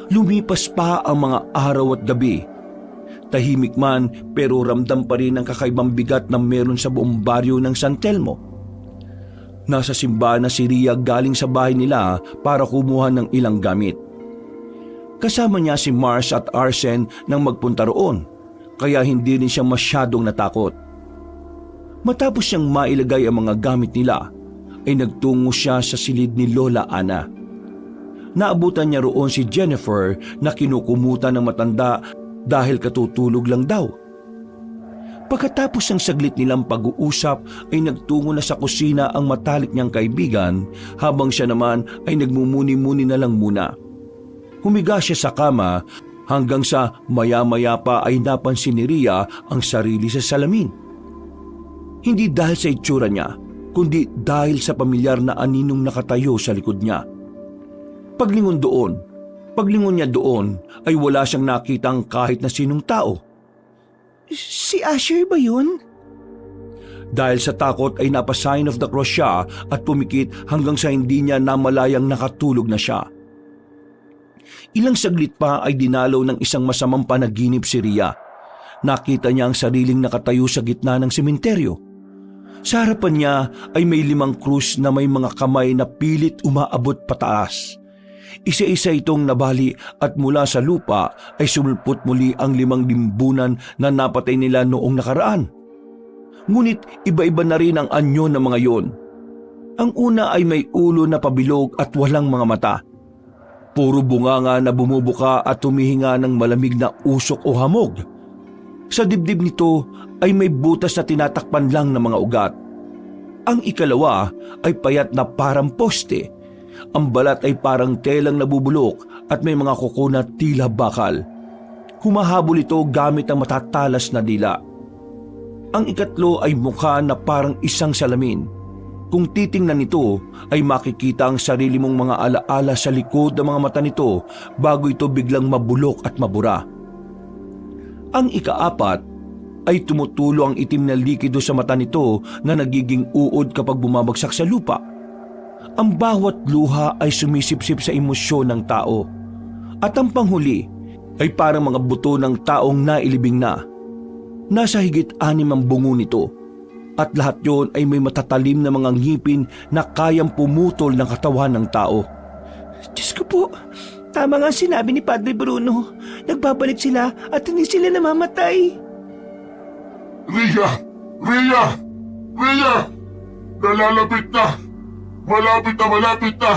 Lumipas pa ang mga araw at gabi. Tahimik man pero ramdam pa rin ang kakaibang bigat na meron sa buong baryo ng San Telmo. Nasa simbahan na si Ria galing sa bahay nila para kumuha ng ilang gamit. Kasama niya si Mars at Arsen nang magpunta roon, kaya hindi rin siya masyadong natakot. Matapos siyang mailagay ang mga gamit nila, ay nagtungo siya sa silid ni Lola Ana. Naabutan niya roon si Jennifer na kinukumutan ng matanda dahil katutulog lang daw. Pagkatapos ng saglit nilang pag-uusap ay nagtungo na sa kusina ang matalik niyang kaibigan habang siya naman ay nagmumuni-muni na lang muna. Humiga siya sa kama hanggang sa maya-maya pa ay napansin ni Ria ang sarili sa salamin. Hindi dahil sa itsura niya, kundi dahil sa pamilyar na aninong nakatayo sa likod niya. Paglingon niya doon ay wala siyang nakitang kahit na sinong tao. Si Asher ba yun? Dahil sa takot ay napa-sign of the cross siya at pumikit hanggang sa hindi niya namalayang nakatulog na siya. Ilang saglit pa ay dinalaw ng isang masamang panaginip si Ria. Nakita niya ang sariling nakatayo sa gitna ng sementeryo. Sa harapan niya ay may 5 krus na may mga kamay na pilit umaabot pataas. Isa-isa itong nabali at mula sa lupa ay sumulpot muli ang 5 limbunan na napatay nila noong nakaraan. Ngunit iba-iba na rin ang anyo ng mga yon. Ang una ay may ulo na pabilog at walang mga mata. Puro bunganga na bumubuka at humihinga ng malamig na usok o hamog. Sa dibdib nito ay may butas na tinatakpan lang ng mga ugat. Ang ikalawa ay payat na parang poste. Ang balat ay parang telang nabubulok at may mga kuko na tila bakal. Humahabol ito gamit ang matatalas na dila. Ang ikatlo ay mukha na parang isang salamin. Kung titingnan nito ay makikita ang sarili mong mga alaala sa likod ng mga mata nito bago ito biglang mabulok at mabura. Ang ikaapat ay tumutulo ang itim na likido sa mata nito na nagiging uod kapag bumabagsak sa lupa. Ang bawat luha ay sumisipsip sa emosyon ng tao. At ang panghuli ay parang mga buto ng taong nailibing na. Nasa higit 6 ang bungo nito. At lahat yon ay may matatalim na mga ngipin na kayang pumutol ng katawan ng tao. Diyos ko po, tama nga sinabi ni Padre Bruno. Nagbabalik sila at hindi sila namamatay. Ria! Ria! Ria! Nalalapit na! Malapit na!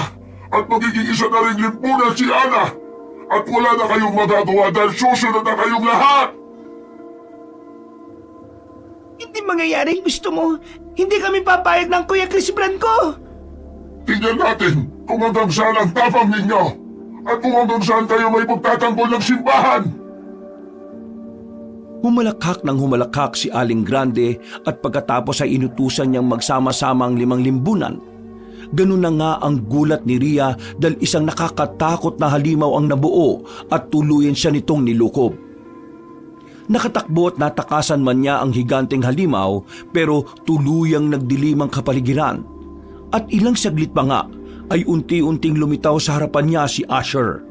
At magiging isa na rin limbunan si Ana! At wala na kayong magagawa dahil susunod na kayong lahat! Hindi mangyayari yung gusto mo. Hindi kami papayag ng Kuya Chris Branco. Tingnan natin kung hanggang saan ang tapang ninyo at kung hanggang saan kayo may pagtatanggol ng simbahan. Humalakhak ng humalakhak si Aling Grande at pagkatapos ay inutusan niyang magsama-sama ang 5 limbunan. Ganun na nga ang gulat ni Ria dahil isang nakakatakot na halimaw ang nabuo at tuluyan siya nitong nilukob. Nakatakbo at natakasan man niya ang higanteng halimaw pero tuluyang nagdilim ang kapaligiran. At ilang saglit pa nga ay unti-unting lumitaw sa harapan niya si Asher.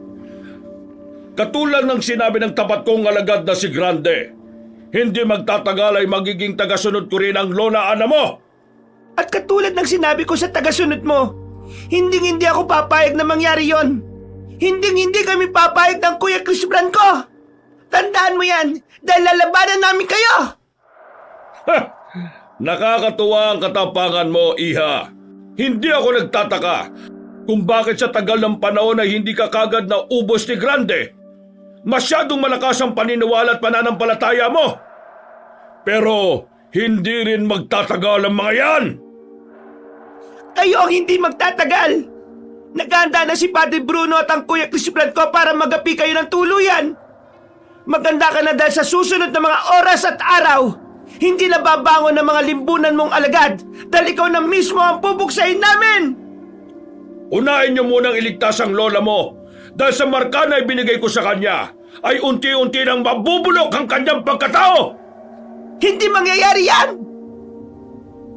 Katulad ng sinabi ng tapat kong alagad na si Grande, hindi magtatagal ay magiging tagasunod ko rin ang Lola Ana mo. At katulad ng sinabi ko sa tagasunod mo, hindi ako papayag na mangyari yon. Hindi kami papayag ng Kuya Chris Branco. Tandaan mo yan, dahil lalabanan namin kayo! Nakakatuwa ang katapangan mo, Iha. Hindi ako nagtataka kung bakit sa tagal ng panahon ay hindi ka kagad na ubos ni Grande. Masyadong malakas ang paniniwala at pananampalataya mo. Pero hindi rin magtatagal ang mga yan. Kayo ang hindi magtatagal. Naghahanda na si Padre Bruno at ang Kuya Chris Branco para magapi kayo ng tuluyan. Maganda ka na dahil sa susunod na mga oras at araw, hindi na babangon ng mga limbunan mong alagad dahil ikaw na mismo ang bubuksain namin! Unahin niyo munang iligtas ang lola mo dahil sa marka na ibinigay ko sa kanya ay unti-unti nang mabubulok ang kanyang pagkatao! Hindi mangyayari yan!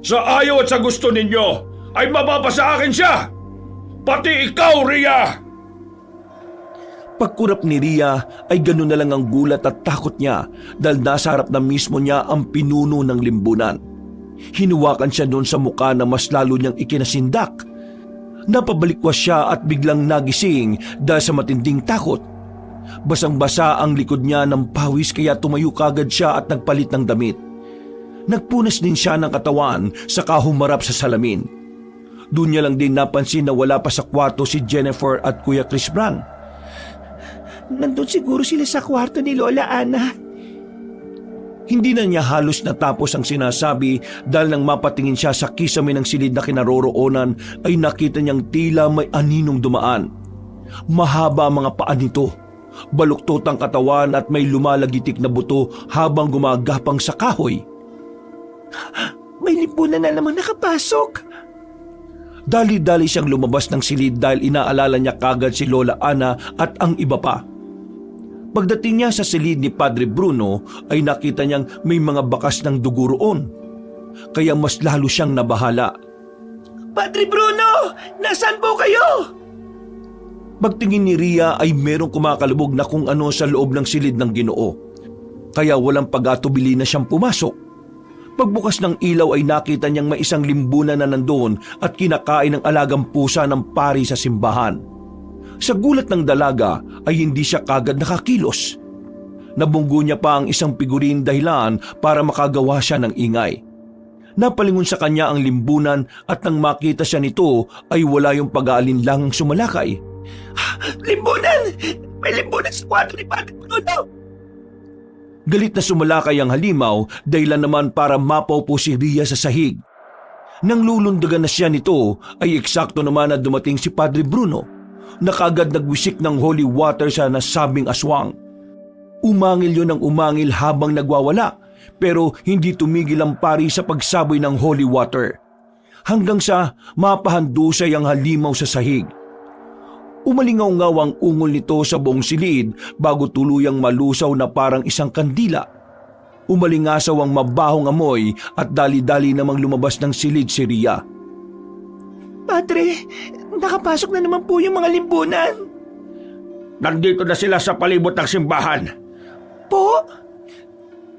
Sa ayaw at sa gusto ninyo ay mapapasa akin siya! Pati ikaw, Ria! Pagkurap ni Ria ay ganoon na lang ang gulat at takot niya dahil nasa harap na mismo niya ang pinuno ng limbunan. Hinuwakan siya noon sa muka na mas lalo niyang ikinasindak. Napabalikwas siya at biglang nagising dahil sa matinding takot. Basang-basa ang likod niya ng pawis kaya tumayo kagad siya at nagpalit ng damit. Nagpunas din siya ng katawan saka humarap sa salamin. Doon niya lang din napansin na wala pa sa kwarto si Jennifer at Kuya Chris Brand. Nandun siguro sila sa kwarto ni Lola Ana. Hindi na niya halos natapos ang sinasabi dahil nang mapatingin siya sa kisame ng silid na kinaroroonan ay nakita niyang tila may aninong dumaan. Mahaba ang mga paa nito, baluktot ang katawan at may lumalagitik na buto habang gumagapang sa kahoy. May limbunan na naman nakapasok. Dali-dali siyang lumabas ng silid dahil inaalala niya kagad si Lola Ana at ang iba pa. Pagdating niya sa silid ni Padre Bruno ay nakita niyang may mga bakas ng dugo roon. Kaya mas lalo siyang nabahala. Padre Bruno! Nasaan po kayo? Pagtingin ni Ria ay merong kumakalubog na kung ano sa loob ng silid ng Ginoo. Kaya walang pag-atubili na siyang pumasok. Pagbukas ng ilaw ay nakita niyang may isang limbunan na nandoon at kinakain ng alagang pusa ng pari sa simbahan. Sa gulat ng dalaga ay hindi siya kagad nakakilos. Nabunggo niya pa ang isang figurin dahilan para makagawa siya ng ingay. Napalingon sa kanya ang limbunan at nang makita siya nito ay wala yung pag-aalinlangang sumalakay. Limbunan! May limbunan sa kwarto ni Padre Bruno! Galit na sumalakay ang halimaw dahilan naman para mapaupo si Ria sa sahig. Nang lulundagan na siya nito ay eksakto naman na dumating si Padre Bruno. Nakagad nagwisik ng holy water sa nasabing aswang. Umangil yun ng umangil habang nagwawala pero hindi tumigil ang pari sa pagsaboy ng holy water. Hanggang sa mapahandusay ang halimaw sa sahig. Umalingaw-ngaw ang ungol nito sa buong silid bago tuluyang malusaw na parang isang kandila. Umalingasaw ang mabahong amoy at dali-dali namang lumabas ng silid si Ria. Padre, nakapasok na naman po yung mga limbunan. Nandito na sila sa palibot ng simbahan. Po?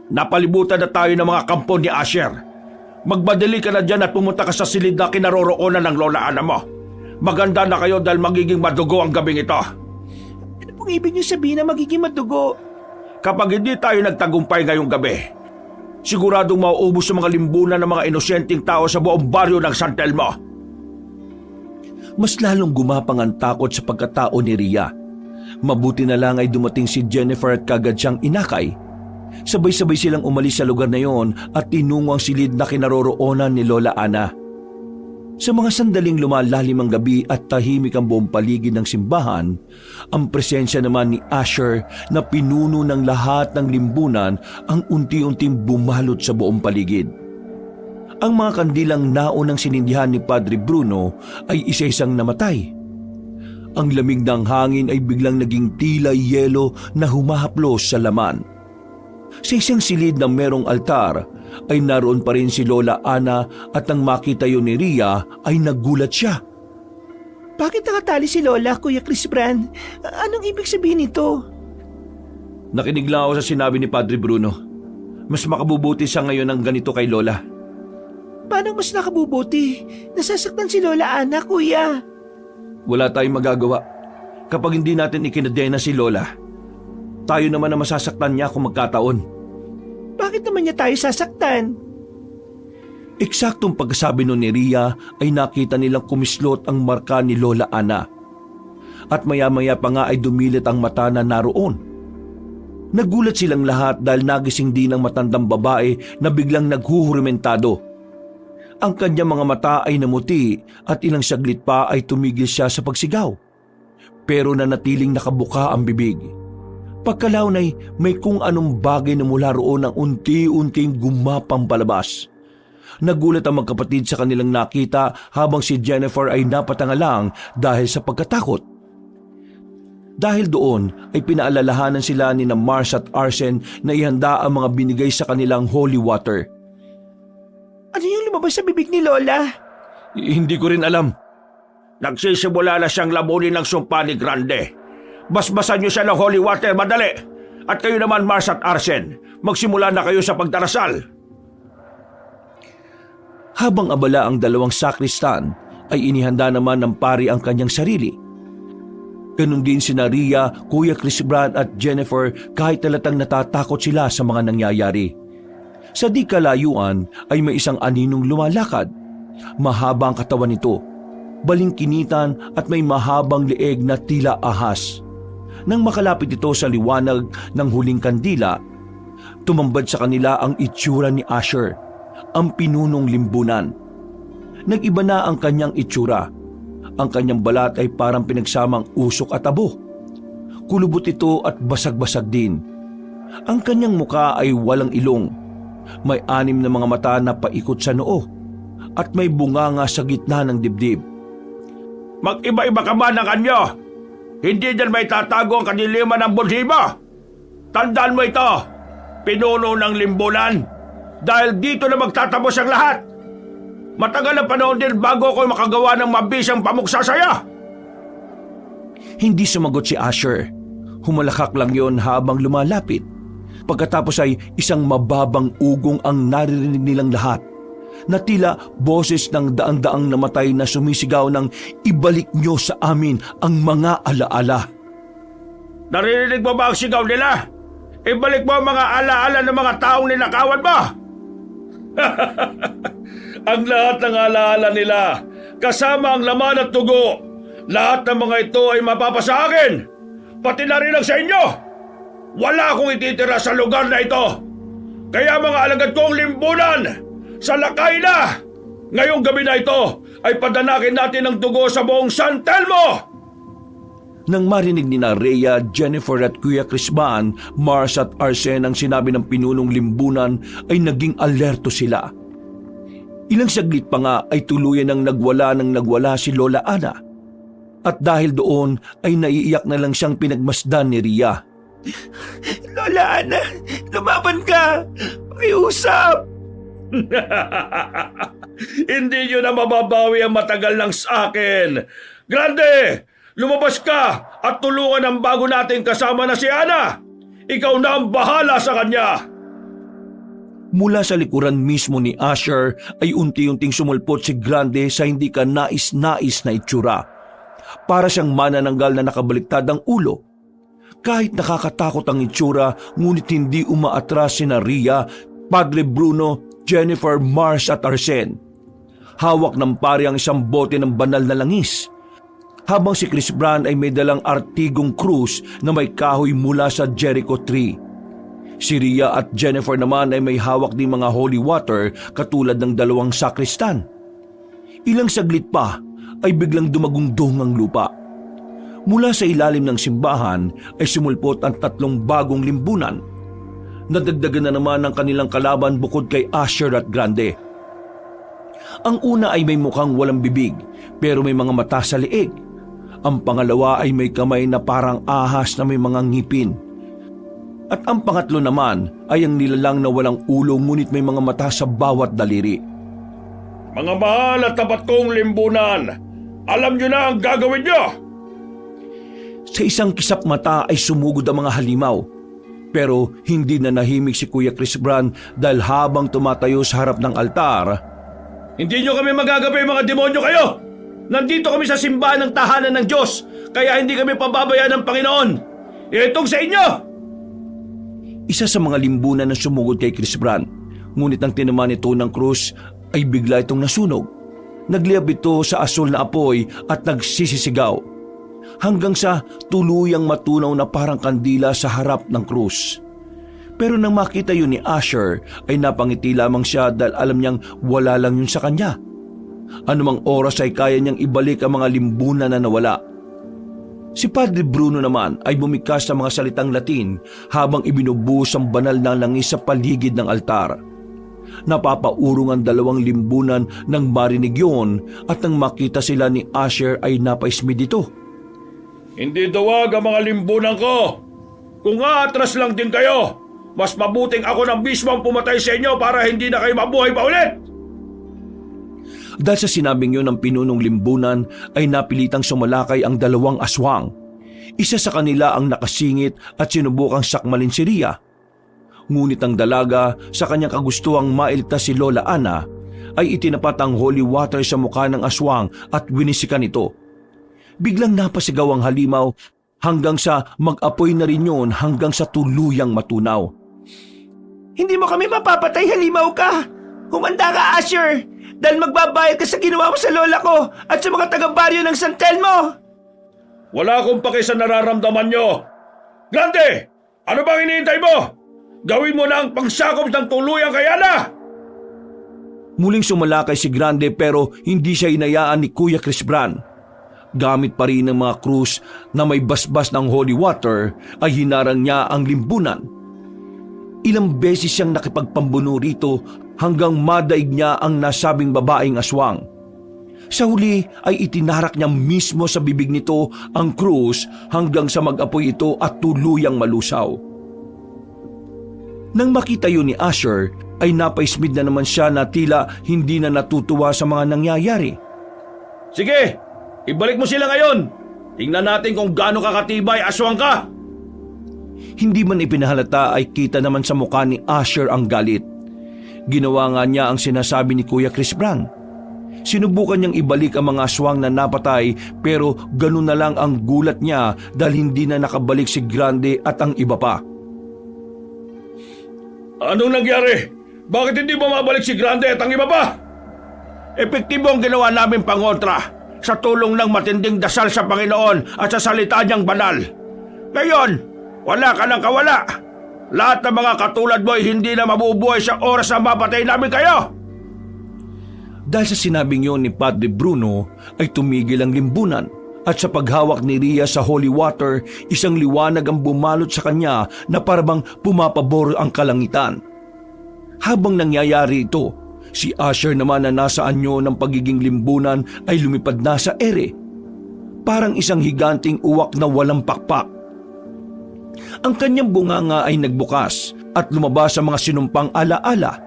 Napalibutan na tayo ng mga kampo ni Asher. Magbadali ka na dyan at pumunta ka sa silid na kinaroroonan ng Lola Ana mo. Maganda na kayo dahil magiging madugo ang gabing ito. Ano pong ibig niyo sabihin na magiging madugo? Kapag hindi tayo nagtagumpay ngayong gabi, siguradong mauubos sa mga limbunan ng mga inosyenteng tao sa buong baryo ng San Telmo. Mas lalong gumapang ang takot sa pagkatao ni Ria. Mabuti na lang ay dumating si Jennifer at kagad siyang inakay. Sabay-sabay silang umalis sa lugar na yon at tinungo ang silid na kinaroroonan ni Lola Ana. Sa mga sandaling lumalalim ang gabi at tahimik ang buong paligid ng simbahan, ang presensya naman ni Asher na pinuno ng lahat ng limbunan ang unti-unting bumalot sa buong paligid. Ang mga kandilang naunang sinindihan ni Padre Bruno ay isa-isang namatay. Ang lamig ng hangin ay biglang naging tila yelo na humahaplos sa laman. Sa isang silid na merong altar ay naroon pa rin si Lola Ana at nang makita yun ni Ria ay nagulat siya. Bakit nakatali si Lola, Kuya Chris Brand? Anong ibig sabihin nito? Nakinig lang ako sa sinabi ni Padre Bruno. Mas makabubuti siya ngayon ng ganito kay Lola. Paano mas nakabubuti? Nasasaktan si Lola Ana, Kuya. Wala tayong magagawa. Kapag hindi natin ikinadena si Lola, tayo naman na masasaktan niya kung magkataon. Bakit naman niya tayo sasaktan? Eksaktong pagkasabi nun ni Ria ay nakita nilang kumislot ang marka ni Lola Ana. At maya-maya pa nga ay dumilit ang mata na naroon. Nagulat silang lahat dahil nagising din ang matandang babae na biglang naghuhurimentado. Ang kanyang mga mata ay namuti at ilang saglit pa ay tumigil siya sa pagsigaw. Pero nanatiling nakabuka ang bibig. Pagkalaon ay may kung anong bagay na mula roon ang unti-unting gumapang palabas. Nagulat ang magkapatid sa kanilang nakita habang si Jennifer ay napatangalang dahil sa pagkatakot. Dahil doon ay pinaalalahanan sila ni na Mars at Arsen na ihanda ang mga binigay sa kanilang holy water. Ano yung lumabas sa bibig ni Lola? Hindi ko rin alam. Nagsisimula na siyang lamunin ng sumpa ni Grande. Basbasan niyo siya ng holy water, madali! At kayo naman, Mars at Arsen, magsimula na kayo sa pagdarasal. Habang abala ang dalawang sakristan, ay inihanda naman ng pari ang kanyang sarili. Ganon din sina Rhea, Kuya Chris Brand at Jennifer kahit talatang natatakot sila sa mga nangyayari. Sa di kalayuan ay may isang aninong lumalakad. Mahaba ang katawan nito, balingkinitan at may mahabang leeg na tila ahas. Nang makalapit ito sa liwanag ng huling kandila, tumambad sa kanila ang itsura ni Asher, ang pinunong limbunan. Nag-iba na ang kanyang itsura. Ang kanyang balat ay parang pinagsamang usok at abo. Kulubot ito at basag-basag din. Ang kanyang muka ay walang ilong. May 6 na mga mata na paikot sa noo at may bunganga sa gitna ng dibdib. Mag-iba-iba ka ba ng anyo? Hindi dyan may tatago ang kadiliman ng bulsibo. Tandaan mo ito, pinuno ng limbunan, dahil dito na magtatapos ang lahat. Matagal na panahon din bago ako makagawa ng mabisang pamuksa sa'yo. Hindi sumagot si Asher. Humalakak lang yon habang lumalapit. Pagkatapos ay isang mababang ugong ang naririnig nilang lahat, na tila boses ng daang-daang namatay na sumisigaw ng ibalik nyo sa amin ang mga alaala. Naririnig mo ba ang sigaw nila? Ibalik mo ang mga alaala ng mga taong ninakawan mo! Ang lahat ng alaala nila, kasama ang laman at tugo, lahat ng mga ito ay mapapasa akin, pati na rin ang sa inyo. Wala akong ititira sa lugar na ito. Kaya mga alagad kong limbunan, sa lakay na! Ngayong gabi na ito ay padanakin natin ang dugo sa buong San Telmo! Nang marinig ni Rhea, Jennifer at Kuya Crisban, Mars at Arsen ang sinabi ng pinunong limbunan ay naging alerto sila. Ilang saglit pa nga ay tuluyan ng nagwala si Lola Ana. At dahil doon ay naiiyak na lang siyang pinagmasdan ni Rhea. Lola Ana, lumaban ka! Pakiusap! Hindi nyo na mababawi ang matagal ng sa akin. Grande! Lumabas ka at tulungan ang bago nating kasama na si Ana. Ikaw na ang bahala sa kanya. Mula sa likuran mismo ni Asher ay unti-unting sumulpot si Grande sa hindi ka nais-nais na itsura. Para siyang manananggal na nakabaliktad ang ulo. Kahit nakakatakot ang itsura, ngunit hindi umaatras sina Rhea, Padre Bruno, Jennifer, Mars at Arsen. Hawak ng pari ang isang bote ng banal na langis. Habang si Chris Brand ay may dalang artigong krus na may kahoy mula sa Jericho tree. Si Rhea at Jennifer naman ay may hawak din mga holy water katulad ng 2 sakristan. Ilang saglit pa ay biglang dumagungdong ang lupa. Mula sa ilalim ng simbahan ay sumulpot ang 3 bagong limbunan. Nadagdagan na naman ang kanilang kalaban bukod kay Asher at Grande. Ang una ay may mukhang walang bibig pero may mga mata sa leeg. Ang pangalawa ay may kamay na parang ahas na may mga ngipin. At ang pangatlo naman ay ang nilalang na walang ulo ngunit may mga mata sa bawat daliri. Mga mahal at tapat kong limbunan, alam nyo na ang gagawin nyo! Sa isang kisap mata ay sumugod ang mga halimaw. Pero hindi na nahimik si Kuya Chris Brand dahil habang tumatayo sa harap ng altar, Hindi nyo kami magagabi mga demonyo kayo! Nandito kami sa simbahan ng tahanan ng Diyos, kaya hindi kami pababayaan ng Panginoon. Itong sa inyo! isa sa mga limbunan na sumugod kay Chris Brand. Ngunit ang tinamaan nito ng krus ay bigla itong nasunog. Nagliyab ito sa asul na apoy at nagsisisigaw. Hanggang sa tuluyang matunaw na parang kandila sa harap ng krus. Pero nang makita yun ni Asher ay napangiti lamang siya dahil alam niyang wala lang yun sa kanya. Anumang oras ay kaya niyang ibalik ang mga limbunan na nawala. Si Padre Bruno naman ay bumikas sa mga salitang Latin habang ibinubuhos ang banal na langis sa paligid ng altar. Napapaurong ang 2 limbunan nang marinig yun at nang makita sila ni Asher ay napaismi dito. Hindi dawag ang mga limbunan ko. Kung aatras lang din kayo, mas mabuting ako ng mismo ang pumatay sa inyo para hindi na kayo mabuhay pa ulit. Dahil sa sinabing yun ng pinunong limbunan ay napilitang sumalakay ang 2 aswang. Isa sa kanila ang nakasingit at sinubukang sakmalin si Ria. Ngunit ang dalaga sa kanyang kagustuhang mailigtas si Lola Ana ay itinapat ang holy water sa mukha ng aswang at winisikan ito. Biglang napasigaw ang halimaw hanggang sa mag-apoy na rin yun hanggang sa tuluyang matunaw. Hindi mo kami mapapatay, halimaw ka! Humanda ka, Asher! Dahil magbabayad ka sa ginawa mo sa lola ko at sa mga taga-baryo ng San Telmo! Wala akong paki sa nararamdaman nyo. Grande, ano bang iniintay mo? Gawin mo na ang pangsakop ng tuluyang kay Ana! Muling sumalakay si Grande pero hindi siya inayaan ni Kuya Chris Bran. Gamit pa rin ng mga krus na may basbas ng holy water ay hinarang niya ang limbunan. Ilang beses siyang nakipagpambuno rito hanggang madaig niya ang nasabing babaeng aswang. Sa huli ay itinarak niya mismo sa bibig nito ang krus hanggang sa mag-apoy ito at tuluyang malusaw. Nang makita yun ni Asher ay napaismid na naman siya na tila hindi na natutuwa sa mga nangyayari. Sige, ibalik mo sila ngayon. Tingnan natin kung gaano kakatibay aswang ka. Hindi man ipinahalata ay kita naman sa mukha ni Asher ang galit. Ginawa nga niya ang sinasabi ni Kuya Chris Bran. Sinubukan niyang ibalik ang mga aswang na napatay pero ganun na lang ang gulat niya dahil hindi na nakabalik si Grande at ang iba pa. Anong nangyari? Bakit hindi bumabalik si Grande at ang iba pa? Epektibo ang ginawa namin pangontra sa tulong ng matinding dasal sa Panginoon at sa salita niyang banal. Ngayon, wala ka nang kawala. Lahat ng mga katulad mo ay hindi na mabubuhay sa oras na mapatay namin kayo. Dahil sa sinabing yon ni Padre Bruno ay tumigil ang limbunan at sa paghawak ni Ria sa holy water, isang liwanag ang bumalot sa kanya na parabang pumapabor ang kalangitan. Habang nangyayari ito, si Asher naman na nasa anyo ng pagiging limbunan ay lumipad na sa ere. Parang isang higanting uwak na walang pakpak. Ang kanyang bunganga ay nagbukas at lumabas sa mga sinumpang alaala.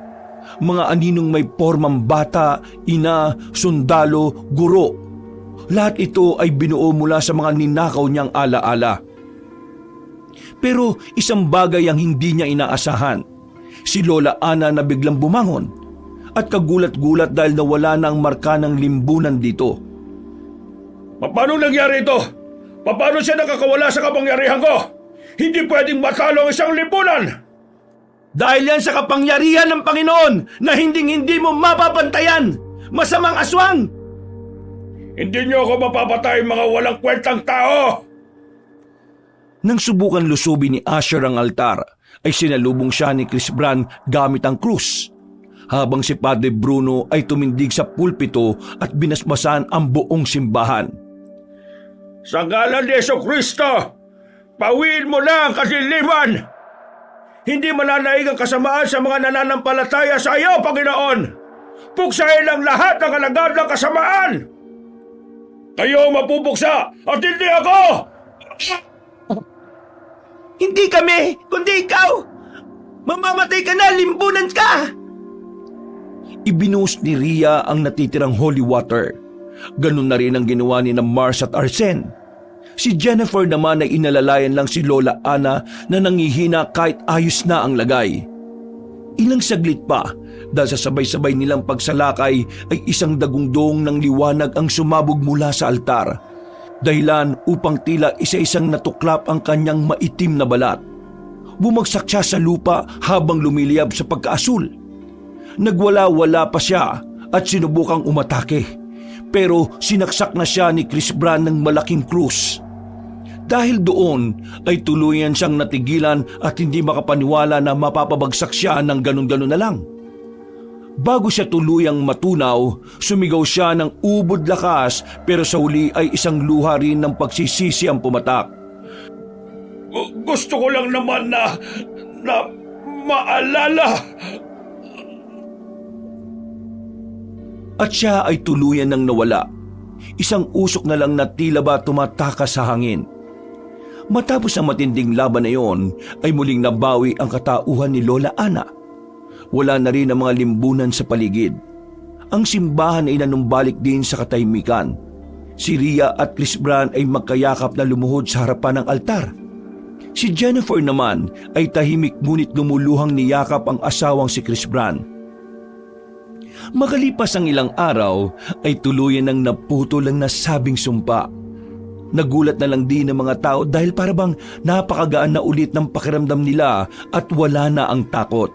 Mga aninong may formang bata, ina, sundalo, guro. Lahat ito ay binuo mula sa mga ninakaw niyang alaala. Pero isang bagay ang hindi niya inaasahan. Si Lola Ana na biglang bumangon at kagulat-gulat dahil nawala na ang marka ng limbunan dito. Paano nangyari ito? Paano siya nakakawala sa kapangyarihan ko? Hindi pwedeng matalo ang isang limbunan! Dahil yan sa kapangyarihan ng Panginoon na hindi mo mapapantayan! Masamang aswang! Hindi niyo ako mapapatay, mga walang kwentang tao! Nang subukan lusubin ni Asher ang altar, ay sinalubong siya ni Chris Bran gamit ang krus. Habang si Padre Bruno ay tumindig sa pulpito at binasbasan ang buong simbahan. Sa ngalan ni Jesucristo, pawiin mo na ang kasiliman! Hindi mananaig ang kasamaan sa mga nananampalataya sa iyo, Panginoon! Puksain ang lahat ng alagad ng kasamaan! Kayo mapupuksa at hindi ako! Hindi kami, kundi ikaw! Mamamatay ka na, limbunan ka! Ibinuhos ni Ria ang natitirang holy water. Ganun na rin ang ginawa ni na Mars at Arsene. Si Jennifer naman ay inalalayan lang si Lola Ana na nangihina kahit ayos na ang lagay. Ilang saglit pa, dahil sa sabay-sabay nilang pagsalakay ay isang dagundong ng liwanag ang sumabog mula sa altar. Dahilan upang tila isa-isang natuklap ang kanyang maitim na balat. Bumagsak siya sa lupa habang lumiliyab sa pagkaasul. Nagwala-wala pa siya at sinubukang umatake. Pero sinaksak na siya ni Chris Bran ng malaking krus. Dahil doon ay tuluyan siyang natigilan at hindi makapaniwala na mapapabagsak siya ng ganun-ganun na lang. Bago siya tuluyang matunaw, sumigaw siya ng ubod lakas pero sa huli ay isang luha rin ng pagsisisi ang pumatak. Gusto ko lang naman na maalala. At siya ay tuluyan ng nawala. Isang usok na lang na tila ba tumatakas sa hangin. Matapos ang matinding laban na iyon, ay muling nabawi ang katauhan ni Lola Ana. Wala na rin ang mga limbunan sa paligid. Ang simbahan ay nanumbalik din sa katahimikan. Si Ria at Chris Brand ay magkayakap na lumuhod sa harapan ng altar. Si Jennifer naman ay tahimik ngunit lumuluhang niyakap ang asawang si Chris Brand. Makalipas ang ilang araw ay tuluyan ng naputol ang nasabing sumpa. Nagulat na lang din ng mga tao dahil parabang napakagaan na ulit ng pakiramdam nila at wala na ang takot.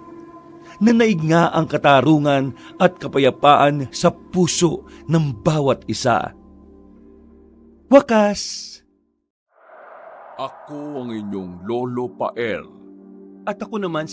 Nanaig nga ang katarungan at kapayapaan sa puso ng bawat isa. Wakas! Ako ang inyong Lolo Pael. At ako naman